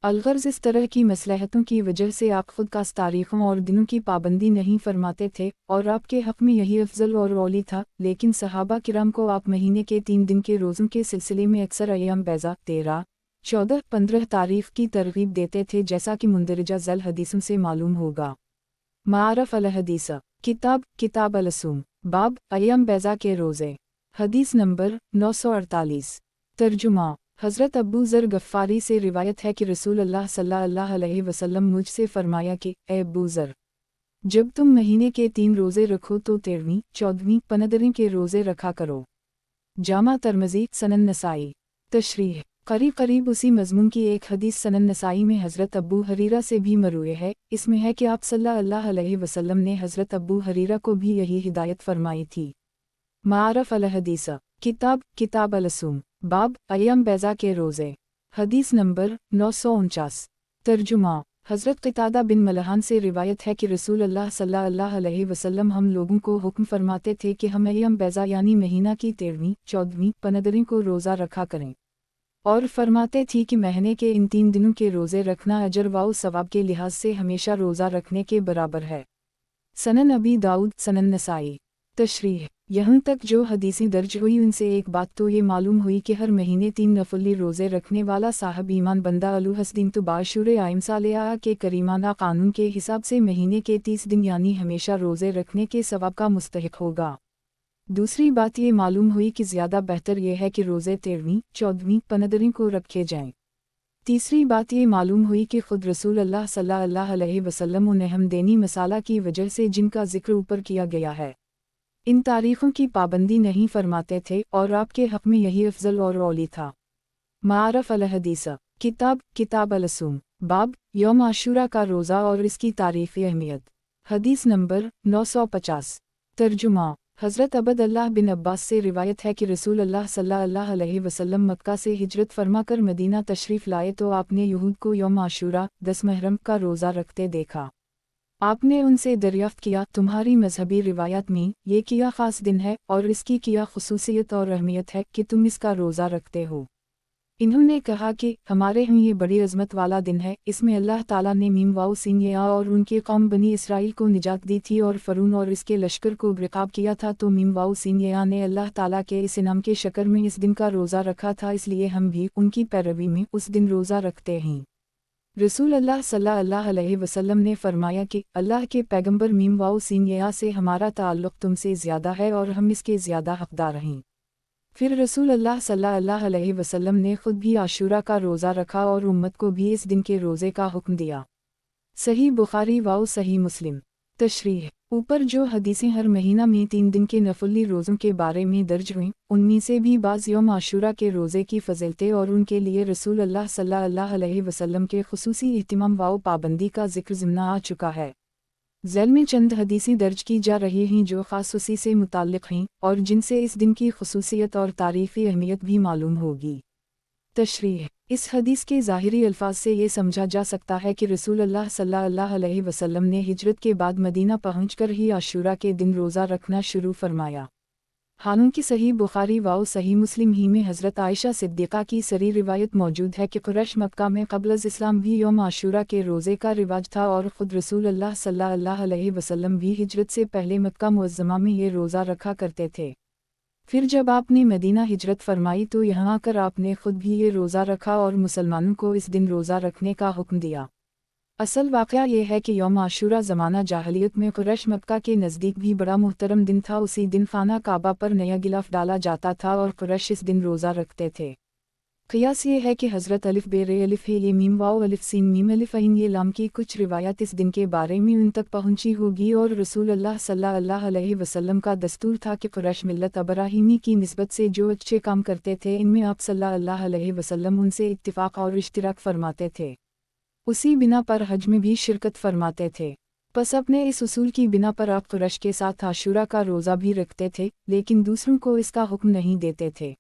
अलगर्ज़ इस तरह की मसलहतों की वजह से आप ख़ुद खास तारीख़ों और दिनों की पाबंदी नहीं फरमाते थे और आपके हक़ में यही अफजल और औली था, लेकिन सहाबा किराम को आप महीने के 3 दिन के रोज़ों के सिलसिले में अक्सर अय्याम बैज़ा 13, 14, 15 तारीख़ की तरग़ीब देते थे, जैसा कि मुंदरजा ज़ैल हदीसों से मालूम होगा। मारफ़ अल-हदीस किताब अल-सूम बाब अय्याम बैज़ा के रोज़े। हदीस नंबर 948। तर्जुमा। हज़रत अबू ज़र गफ़ारी से रिवायत है कि रसूलुल्लाह सल्लल्लाहु अलैहि वसल्लम मुझसे फरमाया कि ए अबू ज़र, जब तुम महीने के 3 रोज़े रखो तो 13वीं, 14वीं, 15वीं के रोज़े रखा करो। जामा तिर्मिज़ी, सनन नसाई। तशरीह। करीब उसी मज़मून की एक हदीस सनन नसाई में हज़रत अबू हरीरा से भी मरवी है। इसमें है कि आप सल्लल्लाहु अलैहि वसल्लम ने हज़रत अबू हरीरा को भी यही हिदायत फरमाई थी। मारफ़ अल हदीस। किताब अलसूम। बाब अय्याम बैज़ा के रोज़े। हदीस नंबर 949। तर्जुमा। हज़रत क़तादा बिन मलहान से रिवायत है कि रसूल अल्लाह सल्लल्लाहु अलैहि वसल्लम हम लोगों को हुक्म फरमाते थे कि हम अय्याम बैज़ा यानी महीना की 13वीं, 14वीं, 15वीं को रोज़ा रखा करें, और फरमाते थी कि महीने के इन 3 दिनों के रोज़े रखना अजर व सवाब के लिहाज से हमेशा रोज़ा रखने के बराबर है। सनन अबी दाऊद, सनन नसाई। तशरीह। यहाँ तक जो हदीसें दर्ज हुई उनसे एक बात तो ये मालूम हुई कि हर महीने 3 नफली रोज़े रखने वाला साहब ईमान बंदा अलूहसदीन तो बाशुर आइम सालेहा के करीमाना कानून के हिसाब से महीने के 30 दिन यानी हमेशा रोज़े रखने के सवाब का मुस्तहिक होगा। दूसरी बात ये मालूम हुई कि ज़्यादा बेहतर यह है कि रोज़े 13वीं, 14वीं, 15वीं को रखे जाएं। तीसरी बात ये मालूम हुई कि खुद रसूल अल्लाह सल्लल्लाहु अलैहि वसल्लम उन्हें हमदनी मसाला की वजह से जिनका जिक्र ऊपर किया गया है, इन तारीख़ों की पाबंदी नहीं फरमाते थे और आपके हक़ में यही अफजल और औली था। मारफ़ अल हदीस। किताब अलसूम। बाब यौम आशूरा का रोज़ा और इसकी तारीख़ी अहमियत। हदीस नंबर 950। तर्जुमा। हज़रत अब्दुल्लाह बिन अब्बास से रिवायत है कि रसूल अल्लाह सल्लल्लाहु अलैहि वसल्लम मक्का से हिजरत फरमाकर मदीना तशरीफ़ लाए तो आपने यहूद को यौम आशूरा 10 मुहर्रम का रोज़ा रखते देखा। आपने उनसे दरियाफ्त किया, तुम्हारी मजहबी रिवायत में ये किया ख़ास दिन है और इसकी किया खुसूसियत और अहमियत है कि तुम इसका रोज़ा रखते हो। इन्होंने कहा कि हमारे यहाँ ये बड़ी अज़मत वाला दिन है, इसमें अल्लाह ताला ने मीम वाउ सीन या और उनके कौम बनी इसराइल को निजात दी थी और फ़रून और इसके लश्कर को बेक़ाब किया था, तो मीम वाउ सीन या ने अल्लाह ताला के इस इनाम के शक्र में इस दिन का रोज़ा रखा था, इसलिए हम भी उनकी पैरवी में उस दिन रोज़ा रखते हैं। रसूल अल्लाह सल्लल्लाहु अलैहि वसल्लम ने फरमाया कि अल्लाह के पैगंबर मीम वाउ सीन या से हमारा ताल्लुक़ तुमसे ज़्यादा है और हम इसके ज़्यादा हक़दार हैं। फिर रसूल अल्लाह सल्लल्लाहु अलैहि वसल्लम ने खुद भी आशूरा का रोज़ा रखा और उम्मत को भी इस दिन के रोज़े का हुक्म दिया। सही बुखारी व सही मुस्लिम। तशरीह। ऊपर जो हदीसें हर महीना में 3 दिन के नफली रोज़ों के बारे में दर्ज हुईं, उनमें से भी बाज़ यौम आशूरा के रोज़े की फ़ज़ीलतें और उनके लिए रसूल अल्लाह सल्लल्लाहु अलैहि वसल्लम के खुसूसी इहतिमाम व पाबंदी का ज़िक्र ज़िम्ना आ चुका है। ज़ैल में चंद हदीसें दर्ज की जा रही हैं जो ख़ास उसी से मुताल्लिक़ हैं और जिनसे इस दिन की खुसूसियत और तारीख़ी अहमियत भी मालूम होगी। तशरीह। इस हदीस के ज़ाहिरी अल्फाज से ये समझा जा सकता है कि रसूल अल्लाह सल्लल्लाहु अलैहि वसल्लम ने हिजरत के बाद मदीना पहुंचकर ही आशूरा के दिन रोज़ा रखना शुरू फरमाया। हालांकि सही बुखारी व सही मुस्लिम ही में हज़रत आयशा सिद्दीक़ा की सरी रिवायत मौजूद है कि कुरैश मक्का में क़ब्ल इस्लाम भी यौम आशूरा के रोज़े का रिवाज था और ख़ुद रसूल अल्लाह सल्लल्लाहु अलैहि वसल्लम भी हिजरत से पहले मक्का मुअज़्ज़मा में ये रोज़ा रखा करते थे। फिर जब आपने मदीना हिजरत फरमाई तो यहाँ आकर आपने खुद भी ये रोज़ा रखा और मुसलमानों को इस दिन रोज़ा रखने का हुक्म दिया। असल वाक़या ये है कि यौम आशूरा ज़माना जाहलियत में कुरैश मक्का के नज़दीक भी बड़ा मुहतरम दिन था। उसी दिन खाना काबा पर नया गिलाफ डाला जाता था और कुरैश इस दिन रोज़ा रखते थे। क़ियास ये है कि हज़रत अलिफ बेरे अलिफ हे ये मीम वाव अलिफ सीन मीम अलिफ ऐन ये लाम की कुछ रिवायत इस दिन के बारे में उन तक पहुँची होगी और रसूल अल्लाह सल्लल्लाहु अलैहि वसल्लम का दस्तूर था कि कुरैश मिल्लत इब्राहीमी की निस्बत से जो अच्छे काम करते थे इनमें आप सल्लल्लाहु अलैहि वसल्लम उनसे इत्तिफ़ाक़ और इश्तिराक फरमाते थे। उसी बिना पर हज में भी शिरकत फरमाते थे। बस अपने इस उसूल की बिना पर आप कुरैश के साथ आशूरा का रोज़ा भी रखते थे, लेकिन दूसरों को इसका हुक्म नहीं देते थे।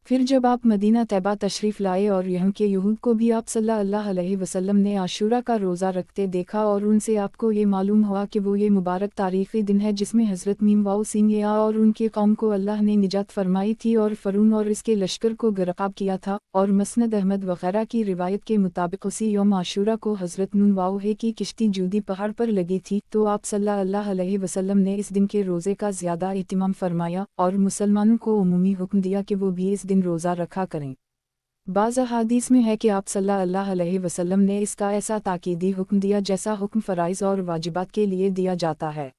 फिर जब आप मदीना तैबा तशरीफ़ लाए और यहाँ के यहूद को भी आप सल्लल्लाहु अलैहि वसल्लम ने आशूरा का रोज़ा रखते देखा और उनसे आपको ये मालूम हुआ कि वो ये मुबारक तारीख़ी दिन है जिसमें हज़रत मीम वाउ सीन या और उनके कौम को अल्लाह ने निजात फरमाई थी और फ़रून और इसके लश्कर को गिरक़ाब किया था। और मसनद अहमद वग़ैरह की रिवायत के मुताबिक उसी यौम आशूरा को हज़रत नून वाउ है की किश्ती जूदी पहाड़ पर लगी थी, तो आप सल्लल्लाहु अलैहि वसल्लम ने इस दिन के रोज़े का ज़्यादा एहतिमाम फरमाया और मुसलमानों को उमूमी हुक्म दिया कि वो भी इस दिन रोज़ा रखा करें। बाज़ अहादीस में है कि आप सल्लल्लाहु अलैहि वसल्लम ने इसका ऐसा ताकीदी हुक्म दिया जैसा हुक्म फ़राइज़ और वाजिबात के लिए दिया जाता है।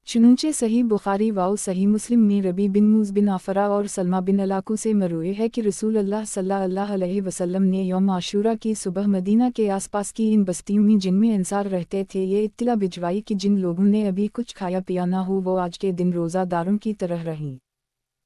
चुनूंचे सही बुखारी व सही मुस्लिम में रबी बिन मूस बिन आफरा और सलमा बिन अलाकू से मरुए है कि रसूल अल्लाह सल्लल्लाहु अलैहि वसल्लम ने यौम आशूरा की सुबह मदीना के आसपास की इन बस्तियों में जिनमें अंसार रहते थे ये इत्तला भिजवाई कि जिन लोगों ने अभी कुछ खाया पिया ना हो वो आज के दिन रोज़ादारों की तरह रहें।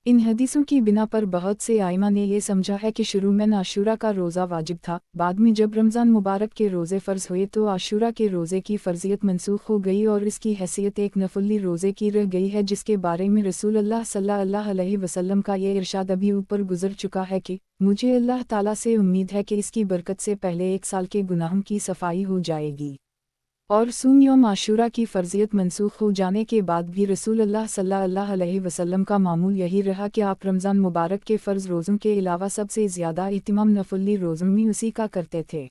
इन हदीसों की बिना पर बहुत से आइमा ने ये समझा है कि शुरू में आशूरा का रोज़ा वाजिब था, बाद में जब रमज़ान मुबारक के रोज़े फ़र्ज़ हुए तो आशूरा के रोज़े की फ़र्जियत मनसूख हो गई और इसकी हैसियत एक नफली रोज़े की रह गई है, जिसके बारे में रसूल अल्लाह सल्लल्लाहु अलैहि वसल्लम का ये इरशाद अभी ऊपर गुजर चुका है कि मुझे अल्लाह ताला से उम्मीद है कि इसकी बरकत से पहले 1 साल के गुनाहों की सफाई हो जाएगी। और सूम यौम आशूरा की फ़र्जियत मनसूख हो जाने के बाद भी रसूल अल्लाह सल्लल्लाहु अलैहि वसल्लम का मामूल यही रहा कि आप रमज़ान मुबारक के फ़र्ज़ रोज़ों के अलावा सबसे ज़्यादा इहतिमाम नफली रोज़ों में उसी का करते थे।